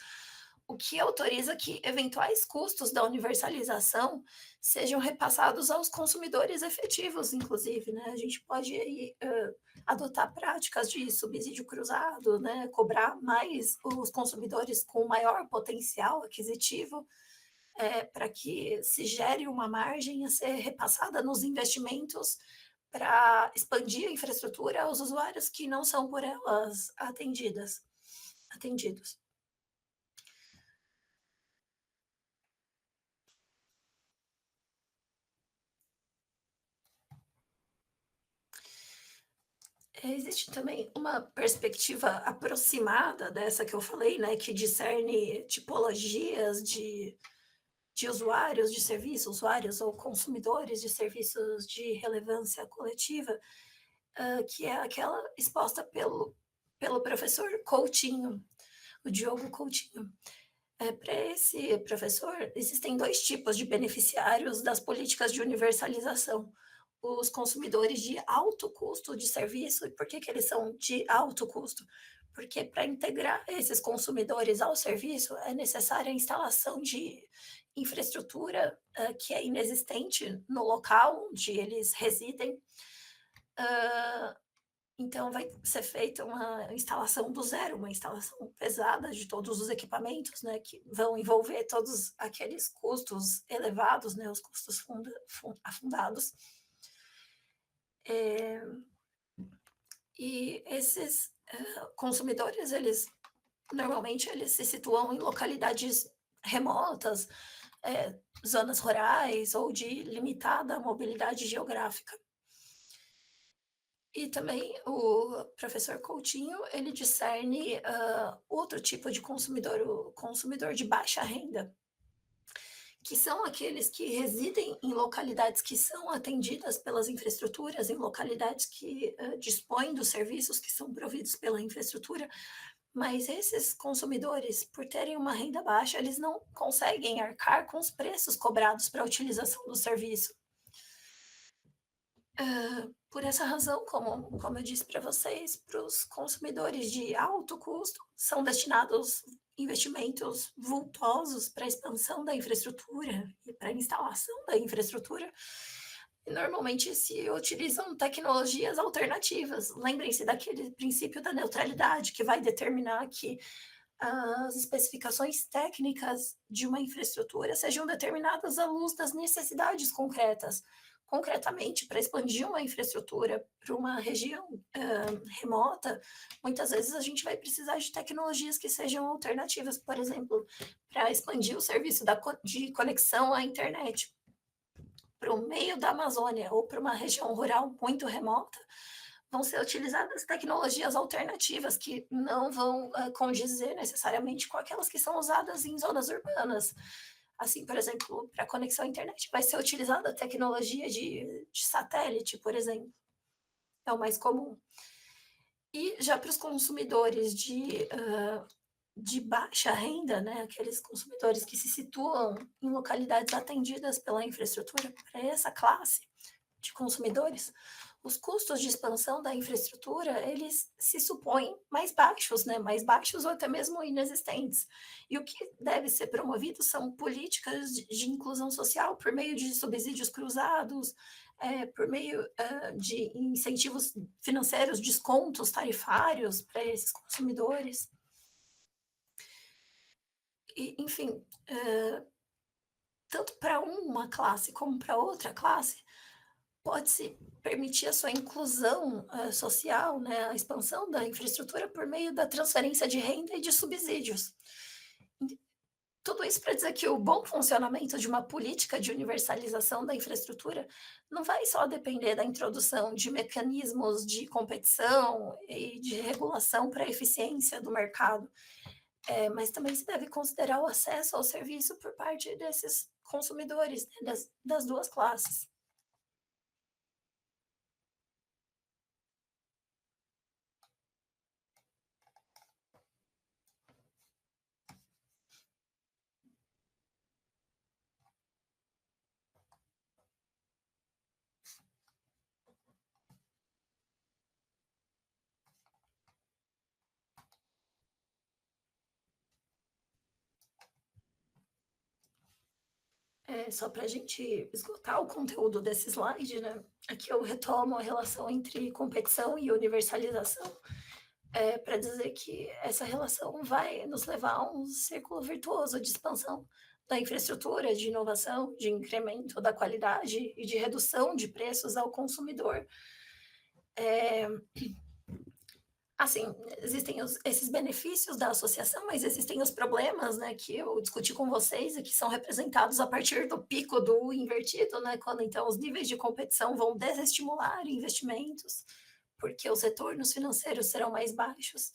o que autoriza que eventuais custos da universalização sejam repassados aos consumidores efetivos, inclusive, né? A gente pode aí, adotar práticas de subsídio cruzado, né? Cobrar mais os consumidores com maior potencial aquisitivo, para que se gere uma margem a ser repassada nos investimentos para expandir a infraestrutura aos usuários que não são por elas atendidos. Existe também uma perspectiva aproximada dessa que eu falei, né, que discerne tipologias de usuários de serviço, usuários ou consumidores de serviços de relevância coletiva, que é aquela exposta pelo professor Coutinho, o Diogo Coutinho. Para esse professor, existem dois tipos de beneficiários das políticas de universalização: os consumidores de alto custo de serviço. E por que eles são de alto custo? Porque para integrar esses consumidores ao serviço é necessária a instalação de infraestrutura que é inexistente no local onde eles residem. Então, vai ser feita uma instalação do zero, uma instalação pesada de todos os equipamentos, né, que vão envolver todos aqueles custos elevados, né, os custos afundados. E esses consumidores, normalmente eles se situam em localidades remotas, zonas rurais ou de limitada mobilidade geográfica. E também o professor Coutinho, ele discerne outro tipo de consumidor, o consumidor de baixa renda, que são aqueles que residem em localidades que são atendidas pelas infraestruturas, em localidades que dispõem dos serviços que são providos pela infraestrutura, mas esses consumidores, por terem uma renda baixa, eles não conseguem arcar com os preços cobrados para a utilização do serviço. Por essa razão, como eu disse para vocês, para os consumidores de alto custo, são destinados investimentos vultosos para a expansão da infraestrutura e para a instalação da infraestrutura. E normalmente se utilizam tecnologias alternativas. Lembrem-se daquele princípio da neutralidade, que vai determinar que as especificações técnicas de uma infraestrutura sejam determinadas à luz das necessidades concretas. Concretamente, para expandir uma infraestrutura para uma região remota, muitas vezes a gente vai precisar de tecnologias que sejam alternativas, por exemplo, para expandir o serviço de conexão à internet para o meio da Amazônia ou para uma região rural muito remota, vão ser utilizadas tecnologias alternativas que não vão condizer necessariamente com aquelas que são usadas em zonas urbanas. Assim, por exemplo, para conexão à internet vai ser utilizada a tecnologia de satélite, por exemplo. É o mais comum. E já para os consumidores de baixa renda, né, aqueles consumidores que se situam em localidades atendidas pela infraestrutura, para essa classe de consumidores, os custos de expansão da infraestrutura, eles se supõem mais baixos, né? Mais baixos ou até mesmo inexistentes. E o que deve ser promovido são políticas de inclusão social por meio de subsídios cruzados, por meio de incentivos financeiros, descontos tarifários para esses consumidores. E, enfim, tanto para uma classe como para outra classe, pode-se permitir a sua inclusão social, né, a expansão da infraestrutura por meio da transferência de renda e de subsídios. Tudo isso para dizer que o bom funcionamento de uma política de universalização da infraestrutura não vai só depender da introdução de mecanismos de competição e de regulação para a eficiência do mercado, mas também se deve considerar o acesso ao serviço por parte desses consumidores, né, das duas classes. Só para a gente esgotar o conteúdo desse slide, né? Aqui eu retomo a relação entre competição e universalização, para dizer que essa relação vai nos levar a um círculo virtuoso de expansão da infraestrutura, de inovação, de incremento da qualidade e de redução de preços ao consumidor. Assim, existem esses benefícios da associação, mas existem os problemas, né, que eu discuti com vocês e que são representados a partir do pico do invertido, né, quando então os níveis de competição vão desestimular investimentos, porque os retornos financeiros serão mais baixos.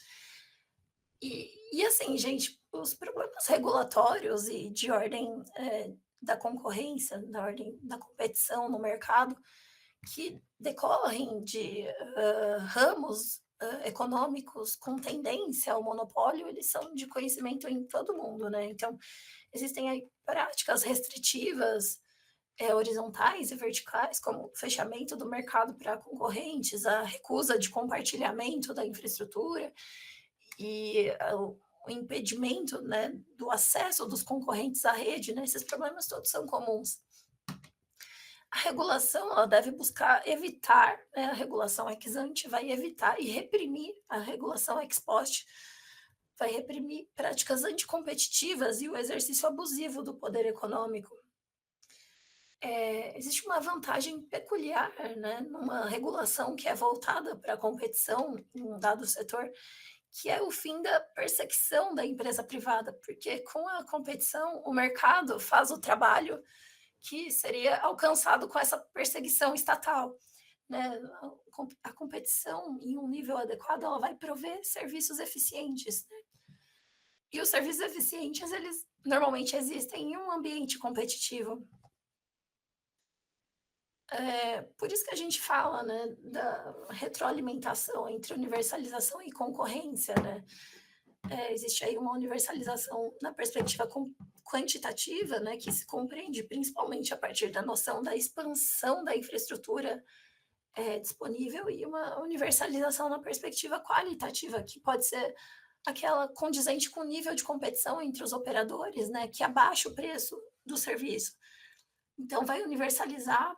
E assim, gente, os problemas regulatórios e de ordem da concorrência, da ordem da competição no mercado, que decorrem de ramos econômicos com tendência ao monopólio, eles são de conhecimento em todo mundo, né? Então, existem aí práticas restritivas, horizontais e verticais, como o fechamento do mercado para concorrentes, a recusa de compartilhamento da infraestrutura e o impedimento, né, do acesso dos concorrentes à rede, né? Esses problemas todos são comuns. A regulação, ela deve buscar evitar, né, a regulação ex ante vai evitar e reprimir a regulação ex post, vai reprimir práticas anticompetitivas e o exercício abusivo do poder econômico. Existe uma vantagem peculiar, né, numa regulação que é voltada para a competição em um dado setor, que é o fim da perseguição da empresa privada, porque com a competição o mercado faz o trabalho que seria alcançado com essa perseguição estatal, né? A competição em um nível adequado, ela vai prover serviços eficientes, né? E os serviços eficientes, eles normalmente existem em um ambiente competitivo. Por isso que a gente fala, né, da retroalimentação entre universalização e concorrência, né? Existe aí uma universalização na perspectiva quantitativa, né, que se compreende principalmente a partir da noção da expansão da infraestrutura disponível, e uma universalização na perspectiva qualitativa, que pode ser aquela condizente com o nível de competição entre os operadores, né, que abaixa o preço do serviço. Então, vai universalizar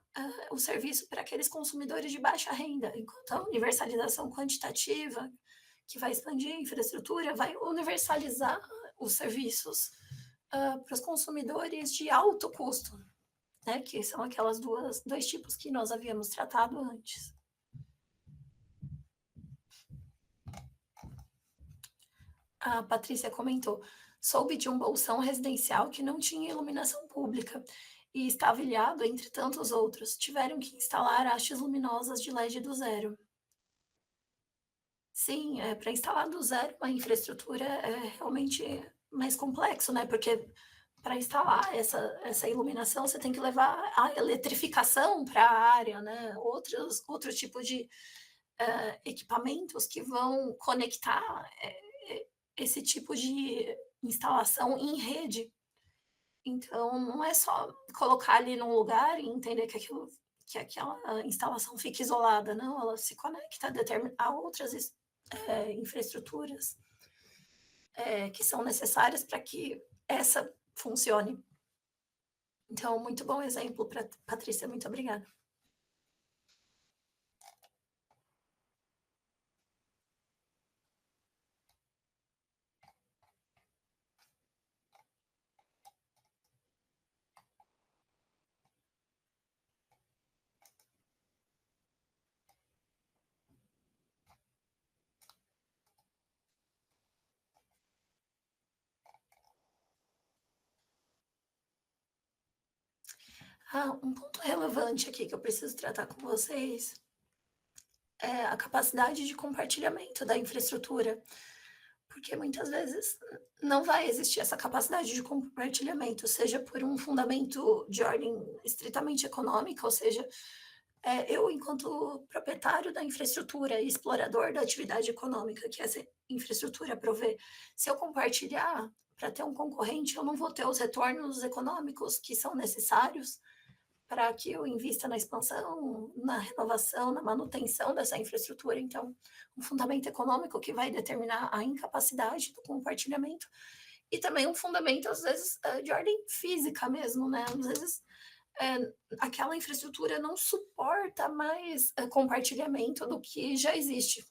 o serviço para aqueles consumidores de baixa renda, enquanto a universalização quantitativa, que vai expandir a infraestrutura, vai universalizar os serviços para os consumidores de alto custo, né, que são aquelas dois tipos que nós havíamos tratado antes. A Patrícia comentou: soube de um bolsão residencial que não tinha iluminação pública e estava ilhado entre tantos outros. Tiveram que instalar hastes luminosas de LED do zero. Sim, para instalar do zero uma infraestrutura é realmente mais complexo, né? Porque para instalar essa iluminação, você tem que levar a eletrificação para a área, né? Outro tipo de equipamentos que vão conectar esse tipo de instalação em rede. Então, não é só colocar ali num lugar e entender que aquela instalação fica isolada, não, ela se conecta a outras infraestruturas que são necessárias para que essa funcione. Então, muito bom exemplo, Patrícia, muito obrigada. Um ponto relevante aqui que eu preciso tratar com vocês é a capacidade de compartilhamento da infraestrutura, porque muitas vezes não vai existir essa capacidade de compartilhamento, seja por um fundamento de ordem estritamente econômica, ou seja, eu, enquanto proprietário da infraestrutura e explorador da atividade econômica que essa infraestrutura provê, se eu compartilhar para ter um concorrente, eu não vou ter os retornos econômicos que são necessários para que eu invista na expansão, na renovação, na manutenção dessa infraestrutura. Então, um fundamento econômico que vai determinar a incapacidade do compartilhamento, e também um fundamento, às vezes, de ordem física mesmo, né? Às vezes, aquela infraestrutura não suporta mais compartilhamento do que já existe.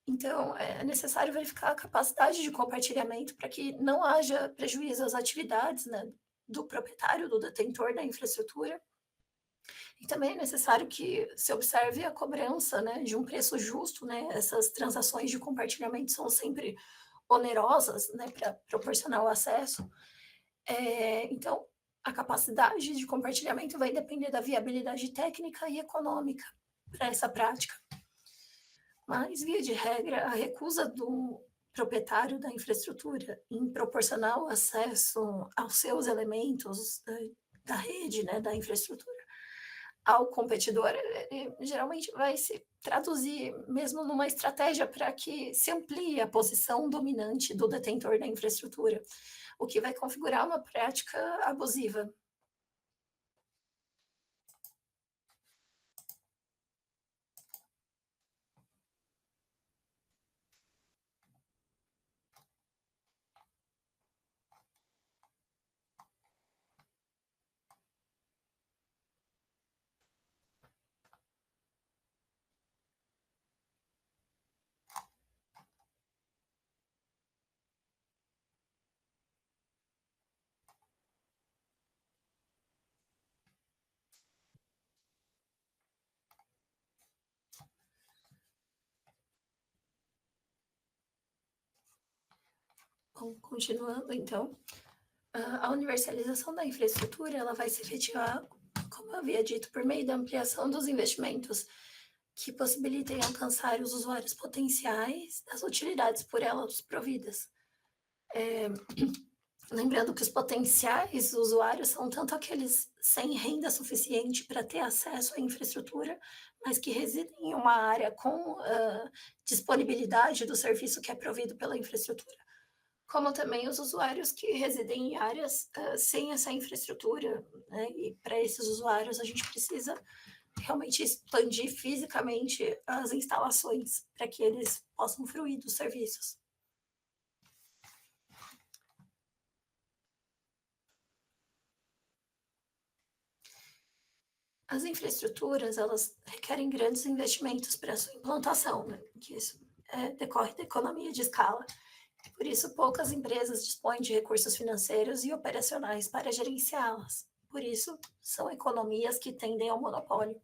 Então, é necessário verificar a capacidade de compartilhamento para que não haja prejuízo às atividades, né, do proprietário, do detentor da infraestrutura. E também é necessário que se observe a cobrança, né, de um preço justo, né? Essas transações de compartilhamento são sempre onerosas, né, para proporcionar o acesso. Então, a capacidade de compartilhamento vai depender da viabilidade técnica e econômica para essa prática. Mas, via de regra, a recusa do proprietário da infraestrutura em proporcionar o acesso aos seus elementos da rede, né, da infraestrutura, ao competidor, geralmente vai se traduzir mesmo numa estratégia para que se amplie a posição dominante do detentor da infraestrutura, o que vai configurar uma prática abusiva. Bom, continuando então, a universalização da infraestrutura ela vai se efetivar, como eu havia dito, por meio da ampliação dos investimentos que possibilitem alcançar os usuários potenciais das utilidades por elas providas. Lembrando que os potenciais usuários são tanto aqueles sem renda suficiente para ter acesso à infraestrutura, mas que residem em uma área com disponibilidade do serviço que é provido pela infraestrutura, como também os usuários que residem em áreas sem essa infraestrutura, né? E para esses usuários a gente precisa realmente expandir fisicamente as instalações para que eles possam fruir dos serviços. As infraestruturas, elas requerem grandes investimentos para sua implantação, né? Que isso decorre da economia de escala. E por isso, poucas empresas dispõem de recursos financeiros e operacionais para gerenciá-las. Por isso, são economias que tendem ao monopólio.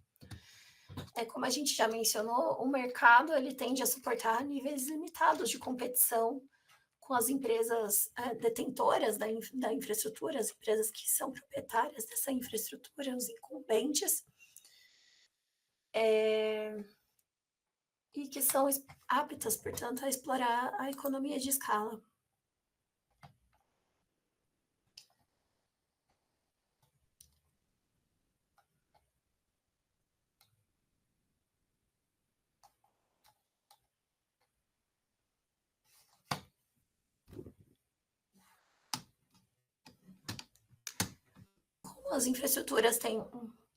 Como a gente já mencionou, o mercado ele tende a suportar níveis limitados de competição com as empresas detentoras da infraestrutura, as empresas que são proprietárias dessa infraestrutura, os incumbentes, e que são aptas, portanto, a explorar a economia de escala. Como as infraestruturas têm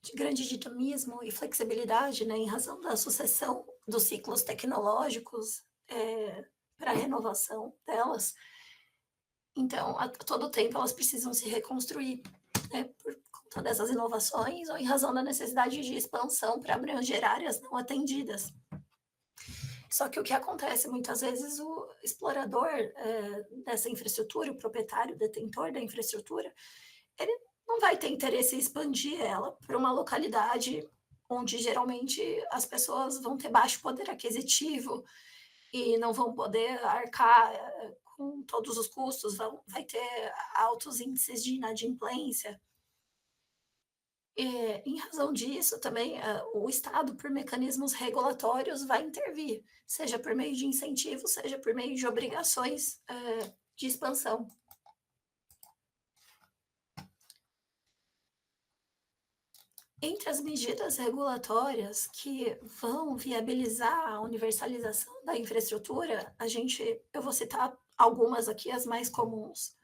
de grande dinamismo e flexibilidade, né, em razão da sucessão dos ciclos tecnológicos para a renovação delas, então, a todo tempo elas precisam se reconstruir, né, por conta dessas inovações ou em razão da necessidade de expansão para abranger áreas não atendidas. Só que o que acontece muitas vezes, o explorador dessa infraestrutura, o proprietário, o detentor da infraestrutura, ele não vai ter interesse em expandir ela para uma localidade onde geralmente as pessoas vão ter baixo poder aquisitivo e não vão poder arcar com todos os custos, vai ter altos índices de inadimplência. Em razão disso, também o Estado, por mecanismos regulatórios, vai intervir, seja por meio de incentivos, seja por meio de obrigações de expansão. Entre as medidas regulatórias que vão viabilizar a universalização da infraestrutura, eu vou citar algumas aqui, as mais comuns,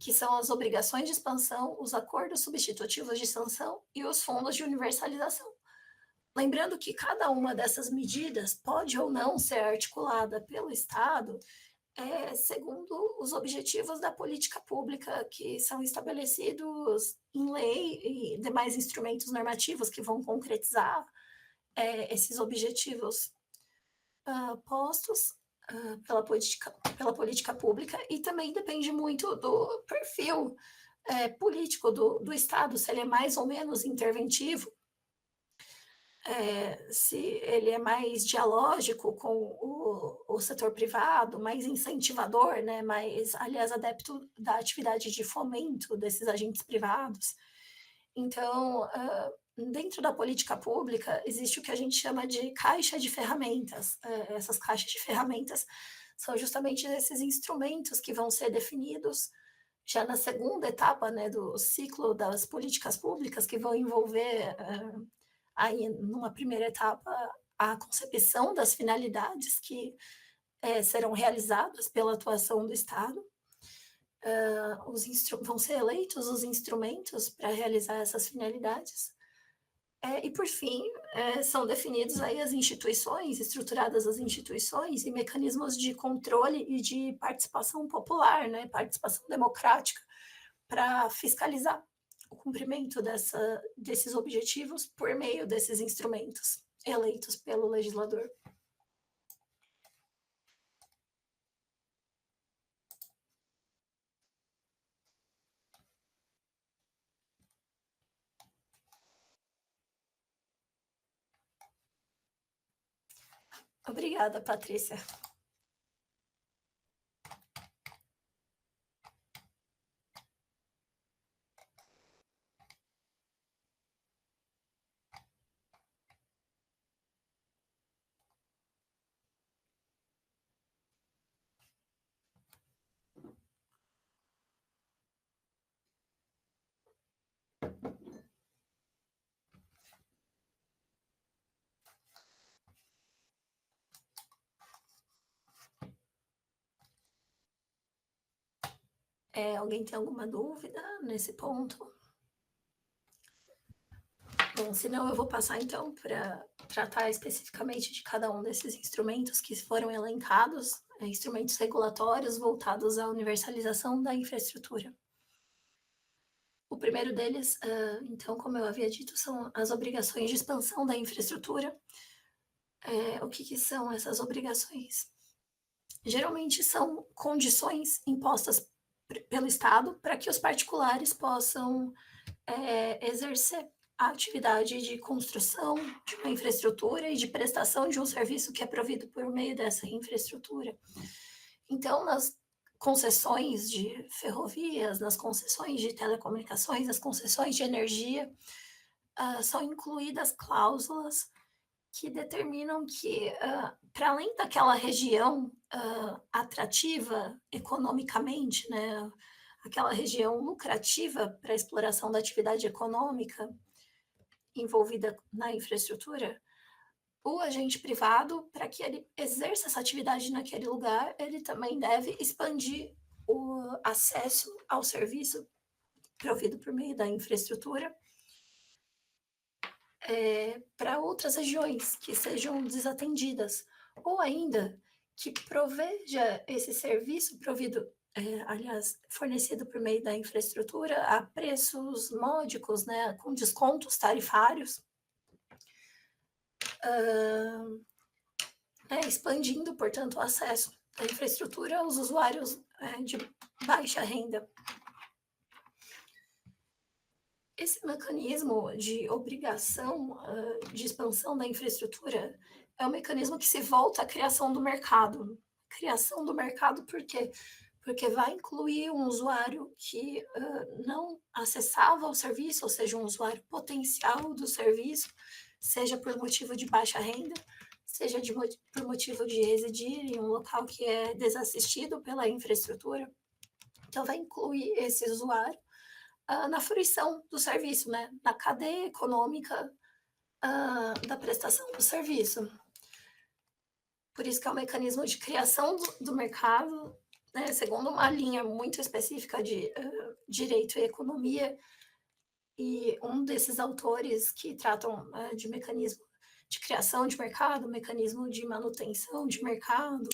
que são as obrigações de expansão, os acordos substitutivos de sanção e os fundos de universalização. Lembrando que cada uma dessas medidas pode ou não ser articulada pelo Estado segundo os objetivos da política pública, que são estabelecidos em lei e demais instrumentos normativos que vão concretizar esses objetivos postos pela política pública, e também depende muito do perfil político do Estado, se ele é mais ou menos interventivo, se ele é mais dialógico com o setor privado, mais incentivador, né, mais, aliás, adepto da atividade de fomento desses agentes privados. Então, dentro da política pública, existe o que a gente chama de caixa de ferramentas. Essas caixas de ferramentas são justamente esses instrumentos que vão ser definidos já na segunda etapa, né, do ciclo das políticas públicas, que vão envolver, aí, numa primeira etapa, a concepção das finalidades que serão realizadas pela atuação do Estado. Vão ser eleitos os instrumentos para realizar essas finalidades. E, por fim, são definidos aí as instituições, estruturadas as instituições e mecanismos de controle e de participação popular, né, participação democrática, para fiscalizar o cumprimento desses objetivos por meio desses instrumentos eleitos pelo legislador. Obrigada, Patrícia. Alguém tem alguma dúvida nesse ponto? Bom, senão eu vou passar então para tratar especificamente de cada um desses instrumentos que foram elencados, instrumentos regulatórios voltados à universalização da infraestrutura. O primeiro deles, então, como eu havia dito, são as obrigações de expansão da infraestrutura. O que são essas obrigações? Geralmente são condições impostas pelo Estado para que os particulares possam exercer a atividade de construção de uma infraestrutura e de prestação de um serviço que é provido por meio dessa infraestrutura. Então, nas concessões de ferrovias, nas concessões de telecomunicações, nas concessões de energia, são incluídas cláusulas que determinam que, para além daquela região atrativa economicamente, né, aquela região lucrativa para a exploração da atividade econômica envolvida na infraestrutura, o agente privado, para que ele exerça essa atividade naquele lugar, ele também deve expandir o acesso ao serviço provido por meio da infraestrutura para outras regiões que sejam desatendidas, ou ainda que proveja esse serviço provido, aliás, fornecido por meio da infraestrutura a preços módicos, né, com descontos tarifários, expandindo, portanto, o acesso à infraestrutura aos usuários de baixa renda. Esse mecanismo de obrigação de expansão da infraestrutura é um mecanismo que se volta à criação do mercado. Criação do mercado por quê? Porque vai incluir um usuário que não acessava o serviço, ou seja, um usuário potencial do serviço, seja por motivo de baixa renda, seja por motivo de residir em um local que é desassistido pela infraestrutura. Então, vai incluir esse usuário na fruição do serviço, né? Na cadeia econômica da prestação do serviço. Por isso que é um mecanismo de criação do mercado, né? Segundo uma linha muito específica de direito e economia, e um desses autores que tratam de mecanismo de criação de mercado, mecanismo de manutenção de mercado,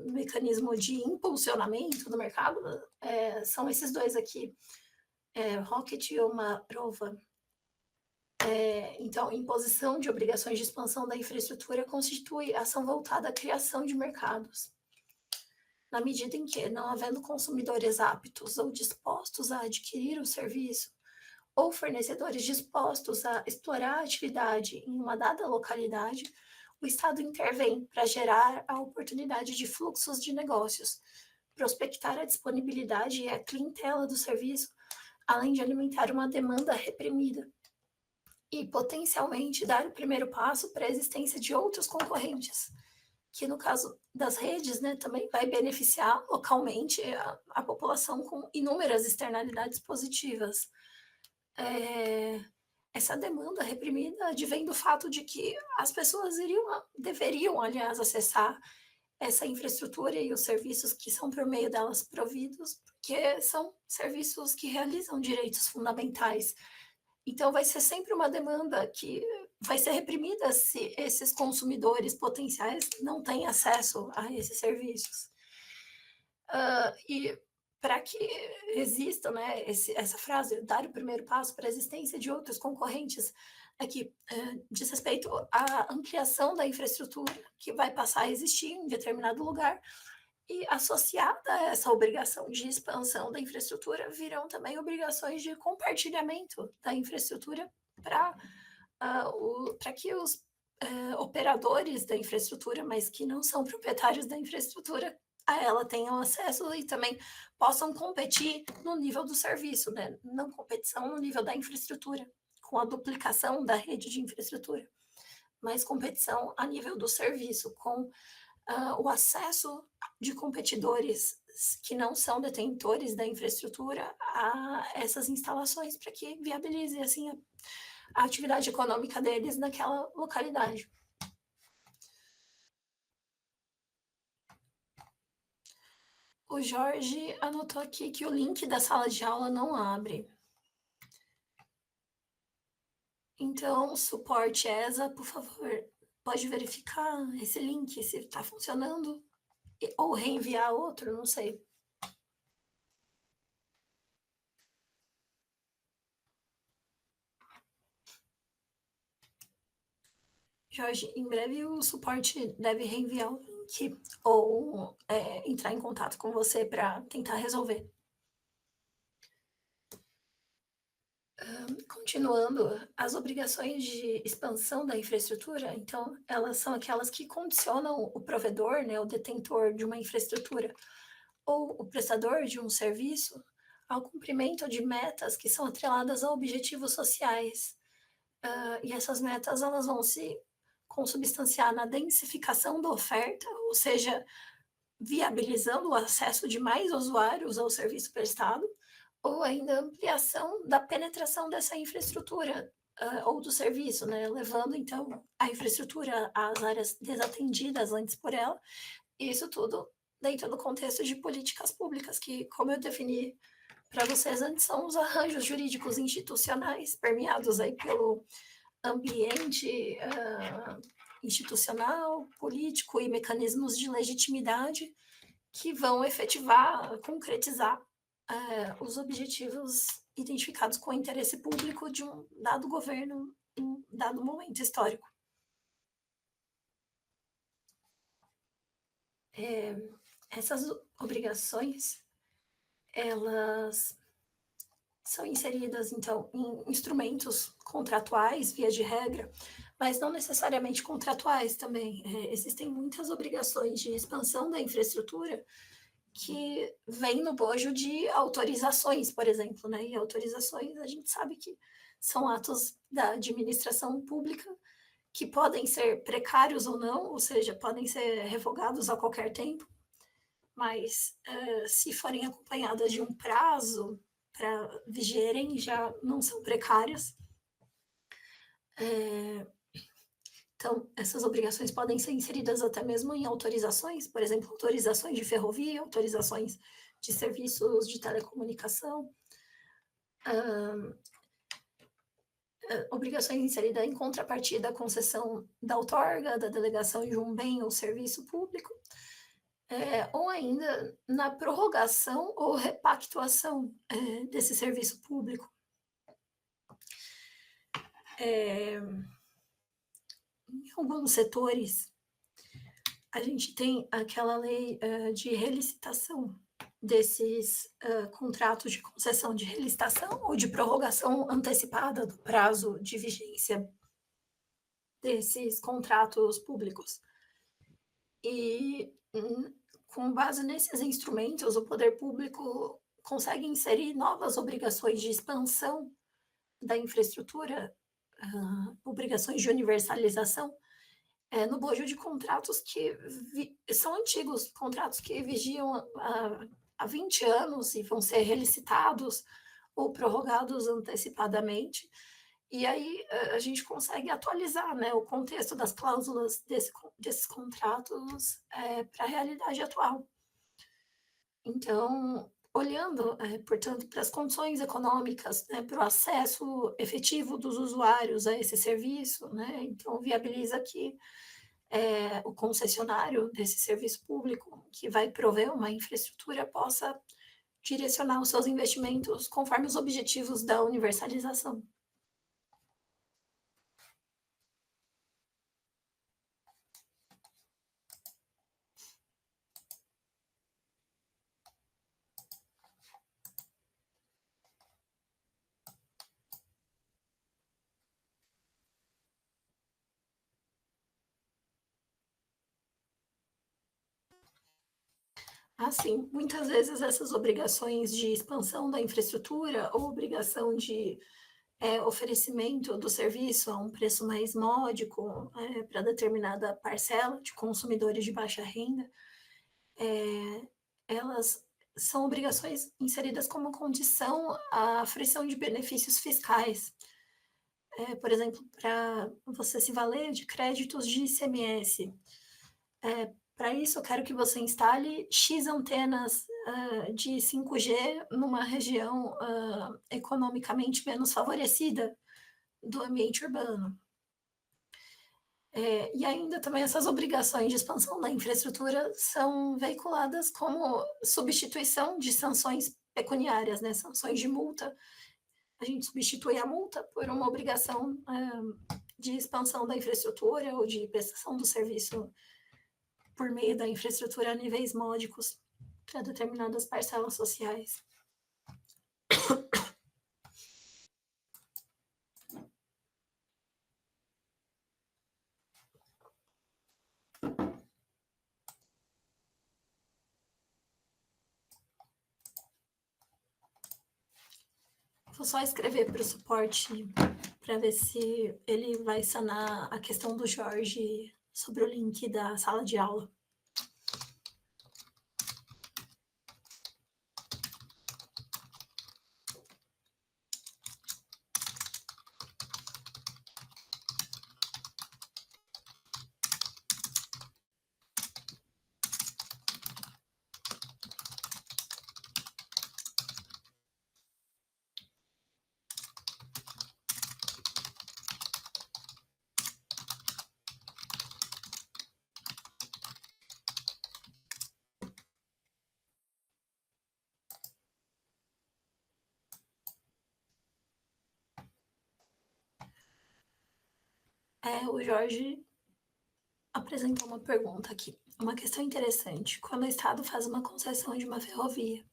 mecanismo de impulsionamento do mercado, são esses dois aqui, Rocket e uma prova. Então, imposição de obrigações de expansão da infraestrutura constitui ação voltada à criação de mercados. Na medida em que, não havendo consumidores aptos ou dispostos a adquirir o serviço, ou fornecedores dispostos a explorar a atividade em uma dada localidade, o Estado intervém para gerar a oportunidade de fluxos de negócios, prospectar a disponibilidade e a clientela do serviço, além de alimentar uma demanda reprimida e potencialmente dar o primeiro passo para a existência de outros concorrentes, que no caso das redes, né, também vai beneficiar localmente a população com inúmeras externalidades positivas. Essa demanda reprimida advém do fato de que as pessoas deveriam, aliás, acessar essa infraestrutura e os serviços que são por meio delas providos, porque são serviços que realizam direitos fundamentais. Então, vai ser sempre uma demanda que vai ser reprimida se esses consumidores potenciais não têm acesso a esses serviços. E para que exista, né, essa frase, dar o primeiro passo para a existência de outros concorrentes, aqui diz respeito à ampliação da infraestrutura que vai passar a existir em determinado lugar, e associada a essa obrigação de expansão da infraestrutura, virão também obrigações de compartilhamento da infraestrutura para que os operadores da infraestrutura, mas que não são proprietários da infraestrutura, a ela tenham acesso e também possam competir no nível do serviço, né? Não competição no nível da infraestrutura, com a duplicação da rede de infraestrutura, mas competição a nível do serviço, com o acesso de competidores que não são detentores da infraestrutura a essas instalações, para que viabilize assim a atividade econômica deles naquela localidade. O Jorge anotou aqui que o link da sala de aula não abre. Então, suporte ESA, por favor, pode verificar esse link, se está funcionando, ou reenviar outro, não sei. Jorge, em breve o suporte deve reenviar o link ou entrar em contato com você para tentar resolver. Continuando, as obrigações de expansão da infraestrutura, então, elas são aquelas que condicionam o provedor, né, o detentor de uma infraestrutura, ou o prestador de um serviço, ao cumprimento de metas que são atreladas a objetivos sociais. E essas metas, elas vão se consubstanciar na densificação da oferta, ou seja, viabilizando o acesso de mais usuários ao serviço prestado, ou ainda ampliação da penetração dessa infraestrutura ou do serviço, né? Levando então a infraestrutura às áreas desatendidas antes por ela, e isso tudo dentro do contexto de políticas públicas, que, como eu defini para vocês antes, são os arranjos jurídicos institucionais permeados aí pelo ambiente institucional, político e mecanismos de legitimidade que vão efetivar, concretizar os objetivos identificados com o interesse público de um dado governo em um dado momento histórico. Essas obrigações, elas são inseridas, então, em instrumentos contratuais, via de regra, mas não necessariamente contratuais também. Existem muitas obrigações de expansão da infraestrutura que vêm no bojo de autorizações, por exemplo, né? E autorizações, a gente sabe que são atos da administração pública que podem ser precários ou não, ou seja, podem ser revogados a qualquer tempo, mas se forem acompanhadas de um prazo para vigerem, já não são precárias. Então, essas obrigações podem ser inseridas até mesmo em autorizações, por exemplo, autorizações de ferrovia, autorizações de serviços de telecomunicação, obrigações inseridas em contrapartida à concessão da outorga, da delegação de um bem ou serviço público, ou ainda na prorrogação ou repactuação, desse serviço público. Em alguns setores, a gente tem aquela lei, de relicitação desses, contratos de concessão de relicitação ou de prorrogação antecipada do prazo de vigência desses contratos públicos. E, com base nesses instrumentos, o poder público consegue inserir novas obrigações de expansão da infraestrutura, obrigações de universalização, no bojo de contratos que são antigos, contratos que vigiam há 20 anos e vão ser relicitados ou prorrogados antecipadamente. E aí a gente consegue atualizar, né, o contexto das cláusulas desses contratos para a realidade atual. Então, olhando, portanto, para as condições econômicas, né, para o acesso efetivo dos usuários a esse serviço, né, então viabiliza que o concessionário desse serviço público, que vai prover uma infraestrutura, possa direcionar os seus investimentos conforme os objetivos da universalização. Assim, muitas vezes essas obrigações de expansão da infraestrutura ou obrigação de oferecimento do serviço a um preço mais módico, para determinada parcela de consumidores de baixa renda, elas são obrigações inseridas como condição à fruição de benefícios fiscais. Por exemplo, para você se valer de créditos de ICMS. Para isso, eu quero que você instale X antenas de 5G numa região economicamente menos favorecida do ambiente urbano. E ainda também essas obrigações de expansão da infraestrutura são veiculadas como substituição de sanções pecuniárias, né, sanções de multa. A gente substitui a multa por uma obrigação de expansão da infraestrutura ou de prestação do serviço por meio da infraestrutura a níveis módicos para determinadas parcelas sociais. Vou só escrever para o suporte para ver se ele vai sanar a questão do Jorge sobre o link da sala de aula. O Jorge apresentou uma pergunta aqui, uma questão interessante. Quando o Estado faz uma concessão de uma ferrovia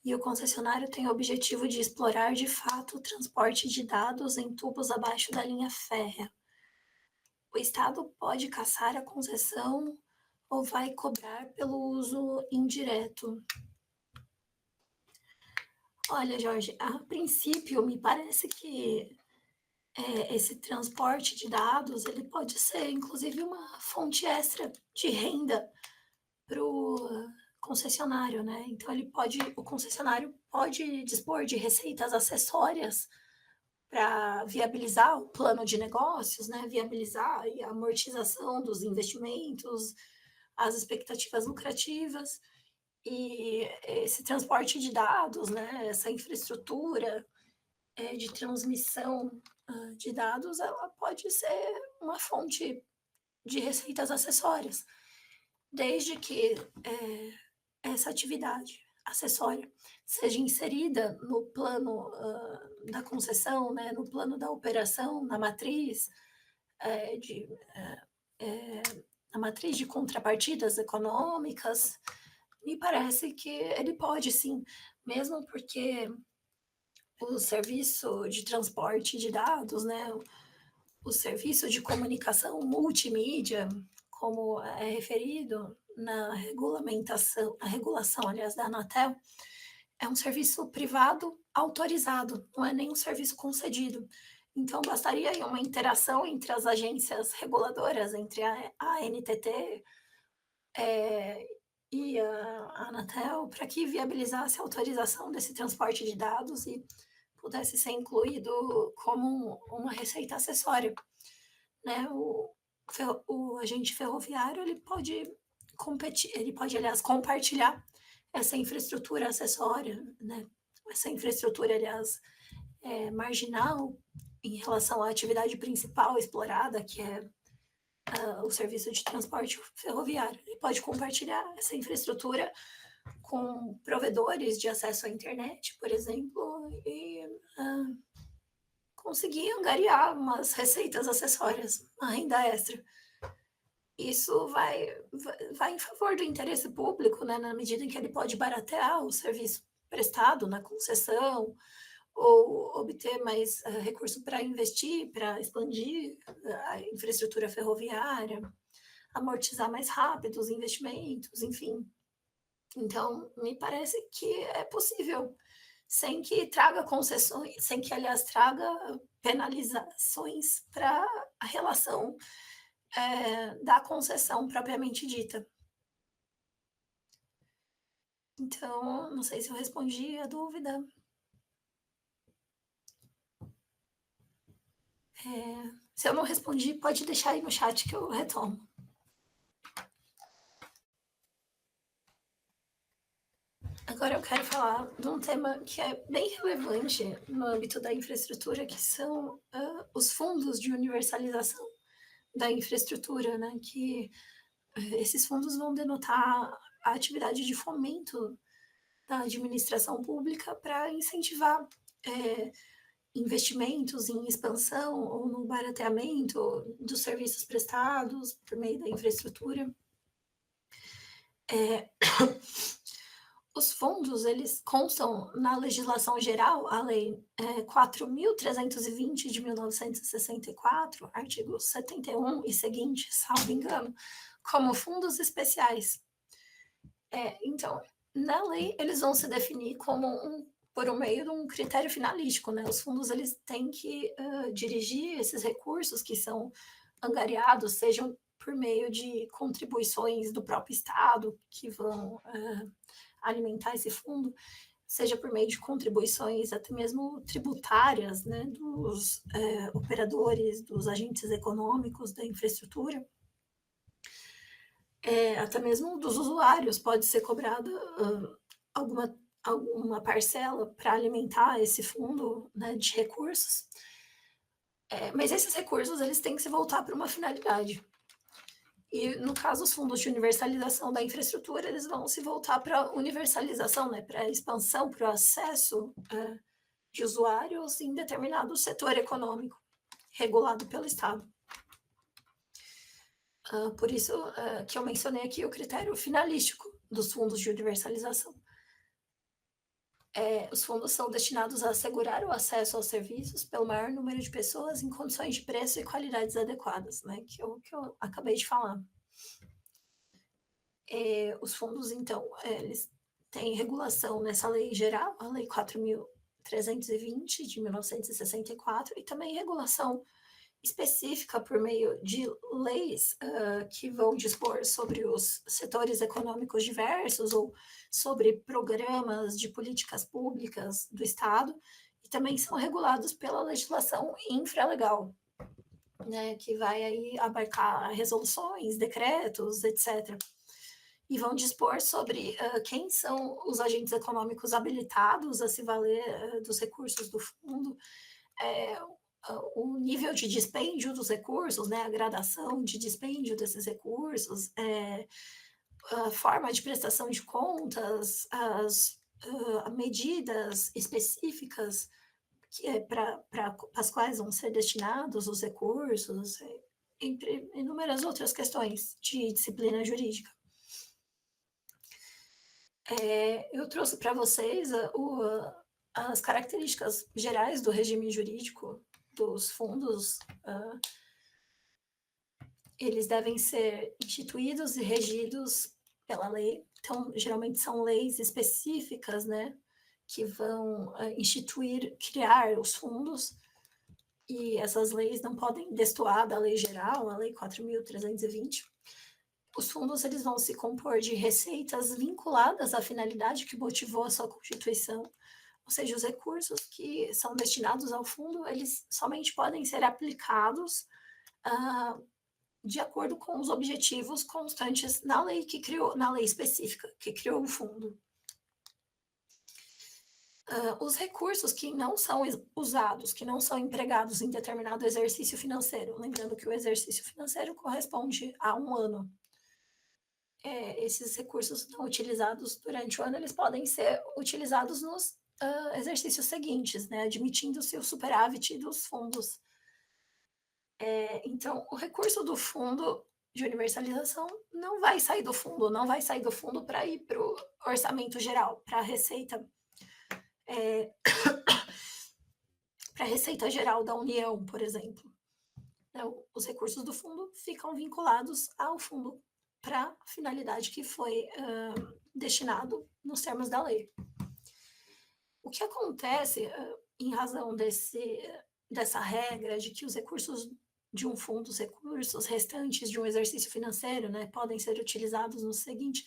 e o concessionário tem o objetivo de explorar de fato o transporte de dados em tubos abaixo da linha férrea, o Estado pode cassar a concessão ou vai cobrar pelo uso indireto? Olha, Jorge, a princípio me parece que esse transporte de dados ele pode ser, inclusive, uma fonte extra de renda para o concessionário, né? Então o concessionário pode dispor de receitas acessórias para viabilizar o plano de negócios, né? Viabilizar a amortização dos investimentos, as expectativas lucrativas. E esse transporte de dados, né, essa infraestrutura de transmissão de dados, ela pode ser uma fonte de receitas acessórias. desde que essa atividade acessória seja inserida no plano da concessão, né, no plano da operação, na matriz eh, de eh, eh, na matriz de contrapartidas econômicas, me parece que ele pode sim, mesmo porque o serviço de transporte de dados, né, o serviço de comunicação multimídia, como é referido na regulamentação, a regulação, aliás, da Anatel, é um serviço privado autorizado, não é nem um serviço concedido. Então, bastaria aí uma interação entre as agências reguladoras, entre a ANTT, eh, e a Anatel, para que viabilizasse a autorização desse transporte de dados e pudesse ser incluído como uma receita acessória, né? O agente ferroviário ele pode competir, ele pode, aliás, compartilhar essa infraestrutura acessória, né? Essa infraestrutura, aliás, marginal em relação à atividade principal explorada, que é o serviço de transporte ferroviário. Ele pode compartilhar essa infraestrutura com provedores de acesso à internet, por exemplo, e conseguir angariar umas receitas acessórias, uma renda extra. Isso vai em favor do interesse público, né, na medida em que ele pode baratear o serviço prestado na concessão, ou obter mais recurso para investir, para expandir a infraestrutura ferroviária, amortizar mais rápido os investimentos, enfim. Então, me parece que é possível, sem que traga concessões, sem que, aliás, traga penalizações para a relação da concessão propriamente dita. Então, não sei se eu respondi a dúvida. Se eu não respondi, pode deixar aí no chat que eu retomo. Agora eu quero falar de um tema que é bem relevante no âmbito da infraestrutura, que são os fundos de universalização da infraestrutura, né? Que esses fundos vão denotar a atividade de fomento da administração pública para incentivar investimentos em expansão ou no barateamento dos serviços prestados por meio da infraestrutura. Os fundos, eles constam na legislação geral, a Lei 4.320 de 1964, artigo 71 e seguinte, salvo engano, como fundos especiais. Então, na lei, eles vão se definir como por meio de um critério finalístico, né? Os fundos, eles têm que dirigir esses recursos que são angariados, sejam por meio de contribuições do próprio Estado, que vão alimentar esse fundo, seja por meio de contribuições até mesmo tributárias, né, dos operadores, dos agentes econômicos da infraestrutura, até mesmo dos usuários pode ser cobrada alguma parcela para alimentar esse fundo, né, de recursos. Mas esses recursos eles têm que se voltar para uma finalidade. E, no caso, os fundos de universalização da infraestrutura, eles vão se voltar para a universalização, né, para a expansão, para o acesso de usuários em determinado setor econômico, regulado pelo Estado. Por isso que eu mencionei aqui o critério finalístico dos fundos de universalização. Os fundos são destinados a assegurar o acesso aos serviços pelo maior número de pessoas em condições de preço e qualidades adequadas, né, que eu acabei de falar. Os fundos, então, eles têm regulação nessa lei geral, a Lei 4.320 de 1964, e também regulação específica por meio de leis que vão dispor sobre os setores econômicos diversos ou sobre programas de políticas públicas do Estado, e também são regulados pela legislação infralegal, né, que vai aí abarcar resoluções, decretos, etc. E vão dispor sobre quem são os agentes econômicos habilitados a se valer dos recursos do fundo, o nível de dispêndio dos recursos, né, a gradação de dispêndio desses recursos, a forma de prestação de contas, as medidas específicas que é para as quais vão ser destinados os recursos, entre inúmeras outras questões de disciplina jurídica. Eu trouxe para vocês as características gerais do regime jurídico dos fundos. Eles devem ser instituídos e regidos pela lei. Então, geralmente são leis específicas, né, que vão instituir, criar os fundos, e essas leis não podem destoar da lei geral, a lei 4.320. Os fundos eles vão se compor de receitas vinculadas à finalidade que motivou a sua constituição, ou seja, os recursos que são destinados ao fundo, eles somente podem ser aplicados de acordo com os objetivos constantes na lei que criou, na lei específica que criou o fundo. Os recursos que não são usados, que não são empregados em determinado exercício financeiro, lembrando que o exercício financeiro corresponde a um ano. Esses recursos não utilizados durante o ano, eles podem ser utilizados nos exercícios seguintes, né, admitindo-se o superávit dos fundos. Então, o recurso do fundo de universalização não vai sair do fundo, não vai sair do fundo para ir para o orçamento geral, para a receita, para a receita geral da União, por exemplo. Então, os recursos do fundo ficam vinculados ao fundo para a finalidade que foi destinado nos termos da lei. O que acontece em razão dessa regra de que os recursos de um fundo, os recursos restantes de um exercício financeiro, né, podem ser utilizados no seguinte,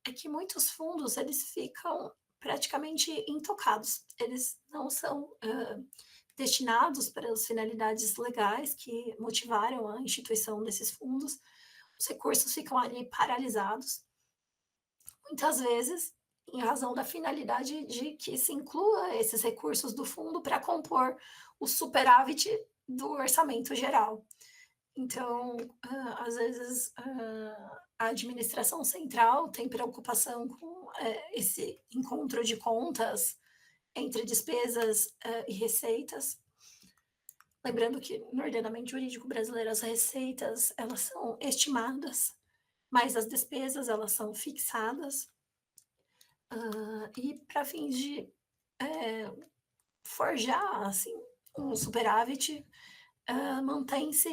é que muitos fundos, eles ficam praticamente intocados, eles não são destinados para as finalidades legais que motivaram a instituição desses fundos, os recursos ficam ali paralisados, muitas vezes em razão da finalidade de que se inclua esses recursos do fundo para compor o superávit do orçamento geral. Então, às vezes, a administração central tem preocupação com esse encontro de contas entre despesas e receitas. Lembrando que no ordenamento jurídico brasileiro as receitas elas são estimadas, mas as despesas elas são fixadas. E para fins de forjar assim, um superávit, mantém-se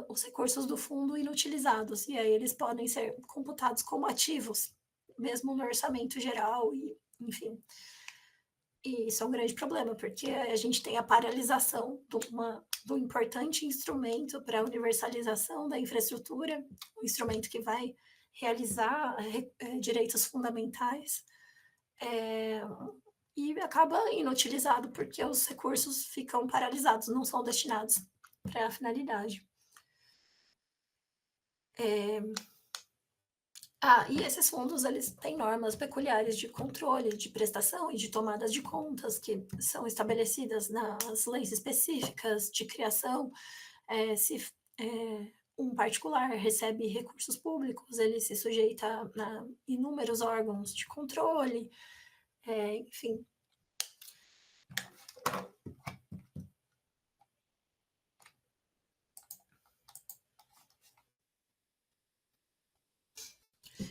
os recursos do fundo inutilizados, e aí eles podem ser computados como ativos, mesmo no orçamento geral, e enfim. E isso é um grande problema, porque a gente tem a paralisação do importante instrumento para a universalização da infraestrutura, um instrumento que vai realizar direitos fundamentais, e acaba inutilizado porque os recursos ficam paralisados, não são destinados para a finalidade. E esses fundos, eles têm normas peculiares de controle, de prestação e de tomadas de contas que são estabelecidas nas leis específicas de criação. Se um particular recebe recursos públicos, ele se sujeita a inúmeros órgãos de controle, enfim.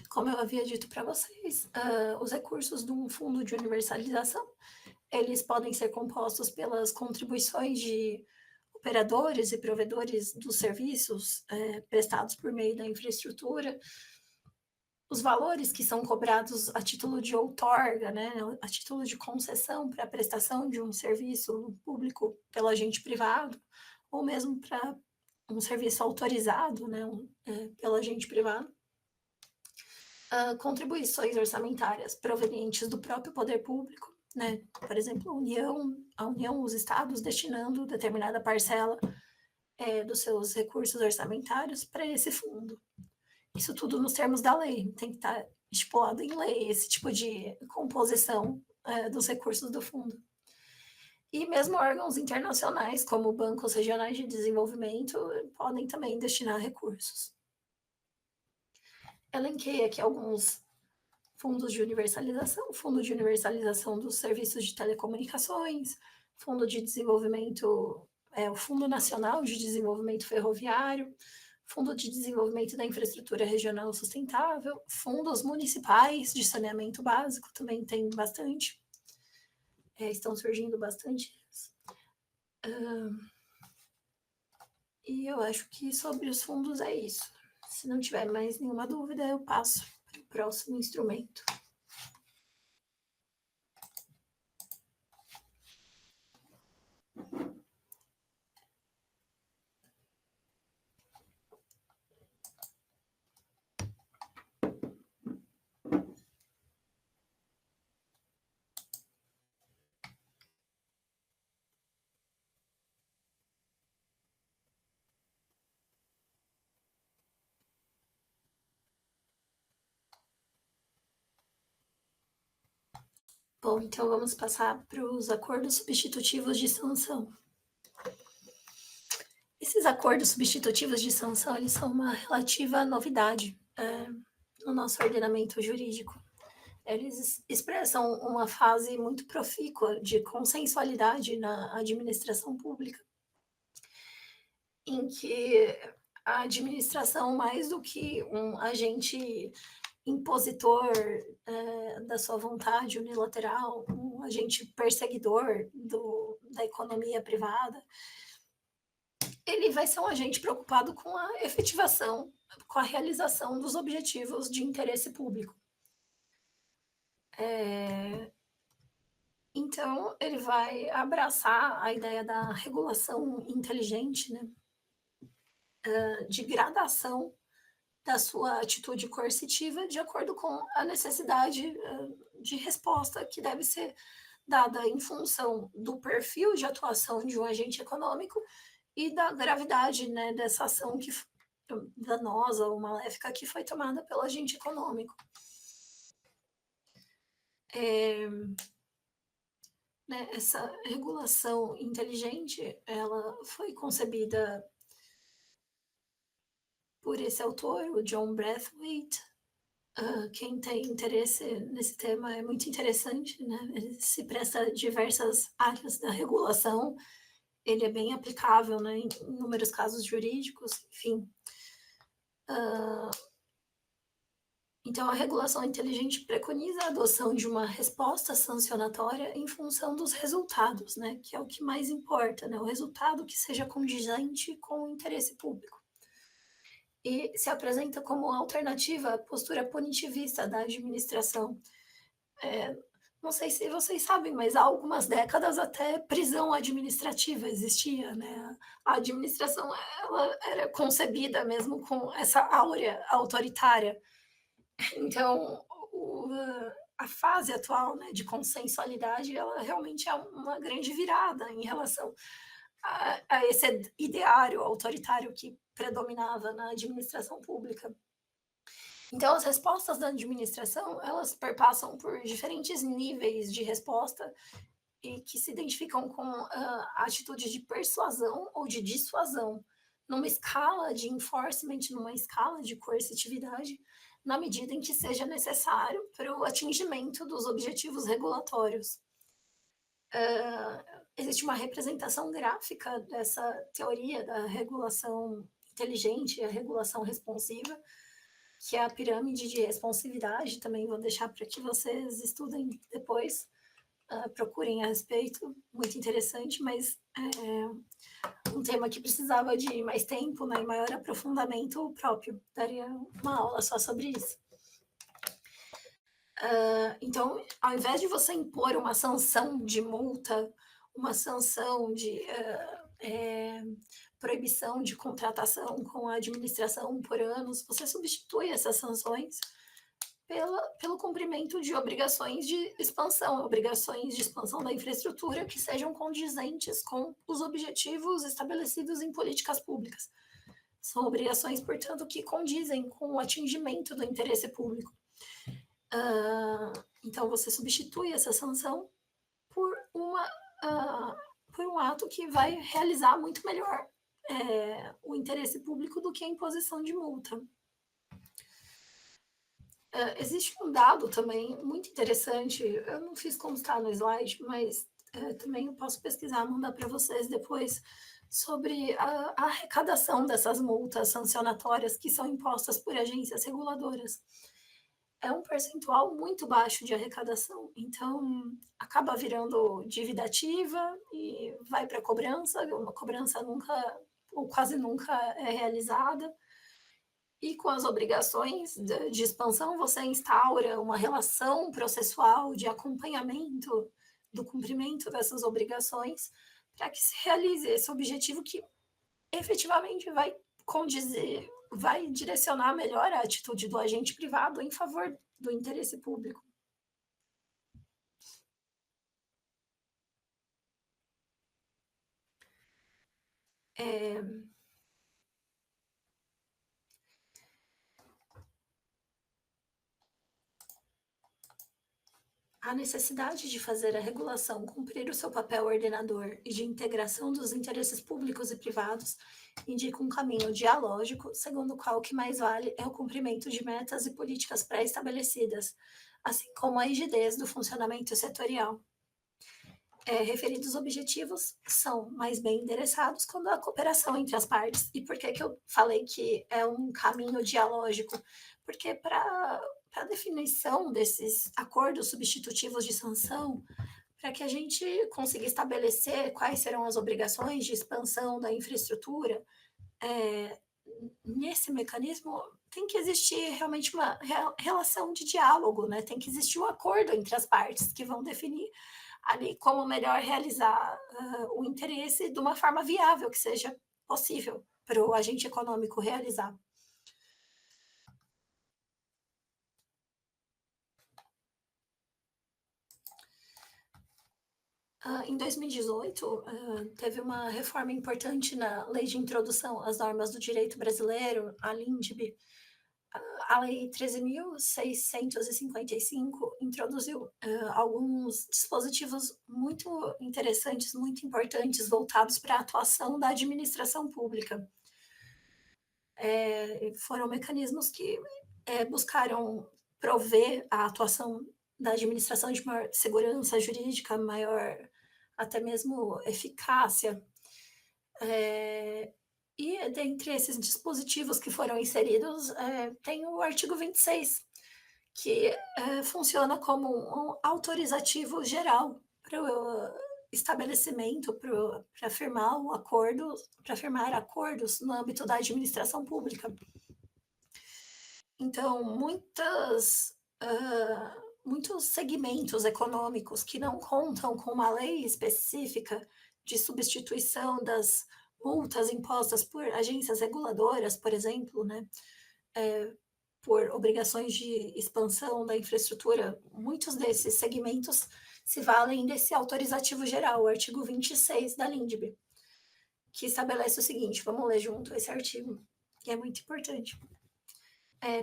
Como eu havia dito para vocês, os recursos de um fundo de universalização, eles podem ser compostos pelas contribuições de operadores e provedores dos serviços prestados por meio da infraestrutura, os valores que são cobrados a título de outorga, né, a título de concessão para a prestação de um serviço público pelo agente privado, ou mesmo para um serviço autorizado, né, pelo agente privado. Contribuições orçamentárias provenientes do próprio poder público, né? Por exemplo, a União, os estados destinando determinada parcela dos seus recursos orçamentários para esse fundo. Isso tudo nos termos da lei, tem que estar estipulado em lei esse tipo de composição dos recursos do fundo. E mesmo órgãos internacionais, como bancos regionais de desenvolvimento, podem também destinar recursos. Elenquei aqui alguns fundos de universalização, fundo de universalização dos serviços de telecomunicações, fundo de desenvolvimento, o Fundo Nacional de Desenvolvimento Ferroviário, fundo de desenvolvimento da infraestrutura regional sustentável, fundos municipais de saneamento básico, também tem bastante, estão surgindo bastante. E eu acho que sobre os fundos é isso. Se não tiver mais nenhuma dúvida, eu passo para o próximo instrumento. Bom, então vamos passar para os acordos substitutivos de sanção. Esses acordos substitutivos de sanção, eles são uma relativa novidade no nosso ordenamento jurídico. Eles expressam uma fase muito profícua de consensualidade na administração pública, em que a administração, mais do que um agente impositor da sua vontade unilateral, um agente perseguidor da economia privada, ele vai ser um agente preocupado com a efetivação, com a realização dos objetivos de interesse público. Então, ele vai abraçar a ideia da regulação inteligente, né? De gradação da sua atitude coercitiva de acordo com a necessidade de resposta que deve ser dada em função do perfil de atuação de um agente econômico e da gravidade, né, dessa ação que danosa ou maléfica que foi tomada pelo agente econômico. Né, essa regulação inteligente, ela foi concebida por esse autor, o John Brathwaite. Quem tem interesse nesse tema é muito interessante, né? Ele se presta a diversas áreas da regulação, ele é bem aplicável, né, em inúmeros casos jurídicos, enfim. Então, a regulação inteligente preconiza a adoção de uma resposta sancionatória em função dos resultados, né, que é o que mais importa, né, o resultado que seja condizente com o interesse público. E se apresenta como alternativa à postura punitivista da administração. Não sei se vocês sabem, mas há algumas décadas até prisão administrativa existia, né? A administração, ela era concebida mesmo com essa áurea autoritária. Então, a fase atual, né, de consensualidade, ela realmente é uma grande virada em relação a esse ideário autoritário que predominava na administração pública. Então, as respostas da administração, elas perpassam por diferentes níveis de resposta e que se identificam com atitudes de persuasão ou de dissuasão, numa escala de enforcement, numa escala de coercitividade, na medida em que seja necessário para o atingimento dos objetivos regulatórios. Existe uma representação gráfica dessa teoria da regulação inteligente e a regulação responsiva, que é a pirâmide de responsividade, também vou deixar para que vocês estudem depois, procurem a respeito, muito interessante, mas é um tema que precisava de mais tempo, né, e maior aprofundamento próprio, daria uma aula só sobre isso. Então, ao invés de você impor uma sanção de multa, uma sanção de proibição de contratação com a administração por anos, você substitui essas sanções pelo cumprimento de obrigações de expansão da infraestrutura que sejam condizentes com os objetivos estabelecidos em políticas públicas. São obrigações, portanto, que condizem com o atingimento do interesse público. Então, você substitui essa sanção por um ato que vai realizar muito melhor o interesse público do que a imposição de multa. Existe um dado também muito interessante, eu não fiz constar no slide, mas também eu posso pesquisar, mandar para vocês depois, sobre a arrecadação dessas multas sancionatórias que são impostas por agências reguladoras. É um percentual muito baixo de arrecadação, então acaba virando dívida ativa e vai para a cobrança, uma cobrança nunca ou quase nunca é realizada. E com as obrigações de expansão, você instaura uma relação processual de acompanhamento do cumprimento dessas obrigações para que se realize esse objetivo que efetivamente vai condizer, vai direcionar melhor a atitude do agente privado em favor do interesse público. É, a necessidade de fazer a regulação cumprir o seu papel ordenador e de integração dos interesses públicos e privados indica um caminho dialógico, segundo o qual o que mais vale é o cumprimento de metas e políticas pré-estabelecidas, assim como a rigidez do funcionamento setorial. Referidos objetivos são mais bem endereçados quando há cooperação entre as partes. E por que eu falei que é um caminho dialógico? Porque para a definição desses acordos substitutivos de sanção, para que a gente consiga estabelecer quais serão as obrigações de expansão da infraestrutura, nesse mecanismo tem que existir realmente uma relação de diálogo, né? Tem que existir um acordo entre as partes que vão definir ali como melhor realizar o interesse de uma forma viável, que seja possível para o agente econômico realizar. Em 2018, teve uma reforma importante na Lei de Introdução às Normas do Direito Brasileiro, a LINDB. A Lei 13.655 introduziu alguns dispositivos muito interessantes, muito importantes, voltados para a atuação da administração pública. Foram mecanismos que buscaram prover a atuação da administração de maior segurança jurídica, maior até mesmo eficácia. E dentre esses dispositivos que foram inseridos, tem o artigo 26, que funciona como um autorizativo geral para o estabelecimento, para firmar um acordo, para firmar acordos no âmbito da administração pública. Então, muitos segmentos econômicos que não contam com uma lei específica de substituição das multas impostas por agências reguladoras, por exemplo, né, por obrigações de expansão da infraestrutura, muitos desses segmentos se valem desse autorizativo geral, o artigo 26 da LINDB, que estabelece o seguinte, vamos ler junto esse artigo, que é muito importante.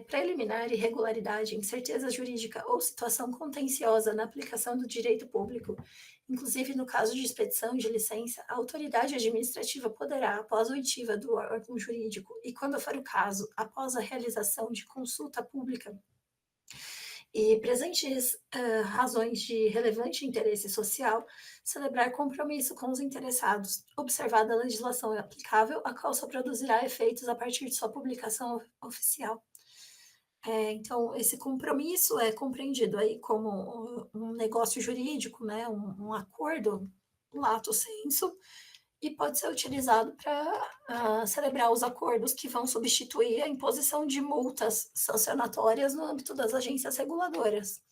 Para eliminar irregularidade, incerteza jurídica ou situação contenciosa na aplicação do direito público, inclusive no caso de expedição de licença, a autoridade administrativa poderá, após oitiva do órgão jurídico e, quando for o caso, após a realização de consulta pública e presentes razões de relevante interesse social, celebrar compromisso com os interessados, observada a legislação aplicável, a qual só produzirá efeitos a partir de sua publicação oficial. Então, esse compromisso é compreendido aí como um negócio jurídico, né, um acordo lato sensu, e pode ser utilizado para celebrar os acordos que vão substituir a imposição de multas sancionatórias no âmbito das agências reguladoras.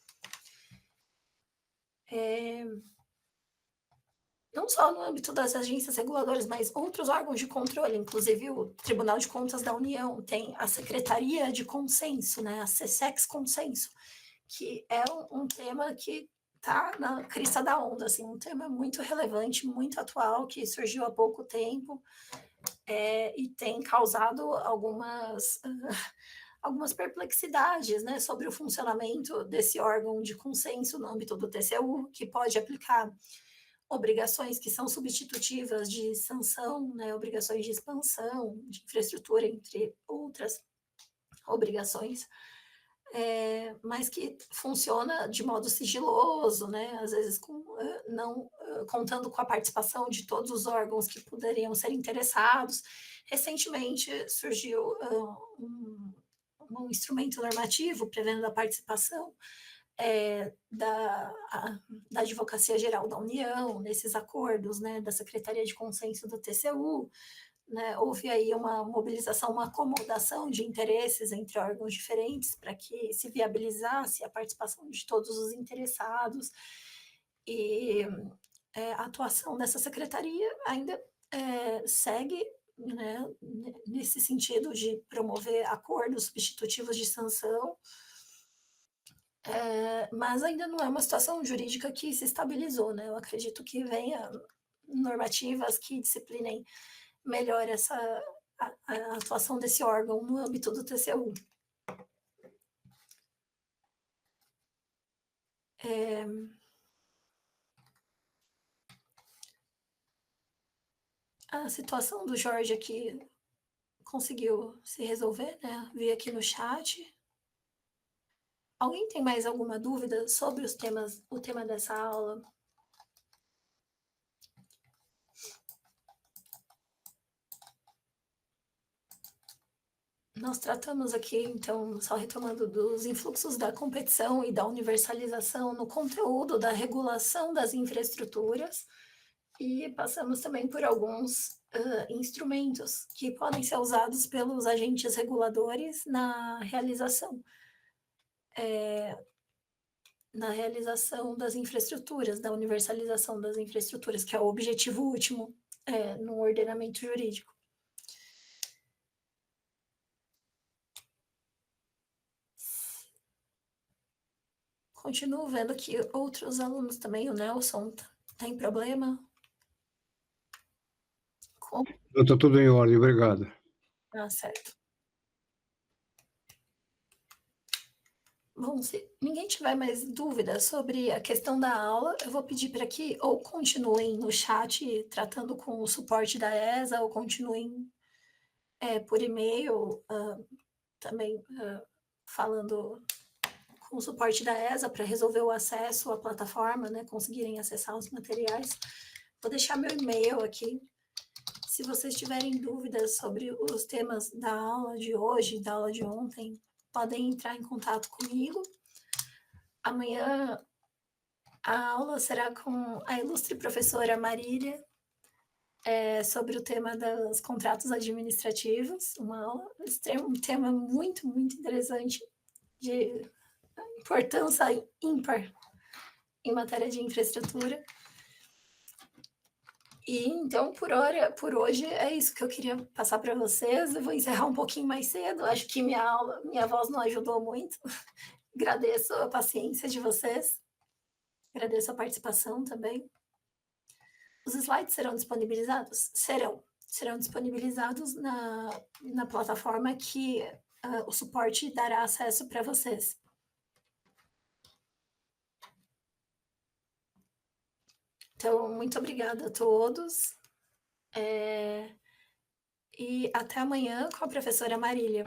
Não só no âmbito das agências reguladoras, mas outros órgãos de controle, inclusive o Tribunal de Contas da União tem a Secretaria de Consenso, né, a SESEX Consenso, que é um tema que está na crista da onda, assim, um tema muito relevante, muito atual, que surgiu há pouco tempo e tem causado algumas perplexidades, né, sobre o funcionamento desse órgão de consenso no âmbito do TCU, que pode aplicar obrigações que são substitutivas de sanção, né, obrigações de expansão, de infraestrutura, entre outras obrigações. mas que funciona de modo sigiloso, né, às vezes não contando com a participação de todos os órgãos que poderiam ser interessados. Recentemente surgiu um instrumento normativo prevendo a participação da Advocacia Geral da União nesses acordos, né, da Secretaria de Consenso do TCU, né, houve aí uma mobilização, uma acomodação de interesses entre órgãos diferentes para que se viabilizasse a participação de todos os interessados, e a atuação dessa secretaria ainda segue, né, nesse sentido de promover acordos substitutivos de sanção, mas ainda não é uma situação jurídica que se estabilizou, né? Eu acredito que venha normativas que disciplinem melhor a atuação desse órgão no âmbito do TCU. A situação do Jorge aqui conseguiu se resolver, né? Vi aqui no chat. Alguém tem mais alguma dúvida sobre o tema dessa aula? Nós tratamos aqui, então, só retomando, dos influxos da competição e da universalização no conteúdo da regulação das infraestruturas, e passamos também por alguns instrumentos que podem ser usados pelos agentes reguladores na realização das infraestruturas, da universalização das infraestruturas, que é o objetivo último no ordenamento jurídico. Continuo vendo que outros alunos também, o Nelson, tem problema? Está tudo em ordem, obrigado. Certo. Bom, se ninguém tiver mais dúvidas sobre a questão da aula, eu vou pedir para que ou continuem no chat tratando com o suporte da ESA, ou continuem por e-mail também falando com o suporte da ESA para resolver o acesso à plataforma, né, conseguirem acessar os materiais. Vou deixar meu e-mail aqui. Se vocês tiverem dúvidas sobre os temas da aula de hoje, da aula de ontem, podem entrar em contato comigo. Amanhã a aula será com a ilustre professora Marília, sobre o tema dos contratos administrativos, um tema muito, muito interessante, de importância ímpar em matéria de infraestrutura. E então, por hoje, é isso que eu queria passar para vocês. Eu vou encerrar um pouquinho mais cedo, acho que minha voz não ajudou muito. Agradeço a paciência de vocês, agradeço a participação também. Os slides serão disponibilizados? Serão disponibilizados na plataforma que o suporte dará acesso para vocês. Então, muito obrigada a todos. E até amanhã com a professora Marília.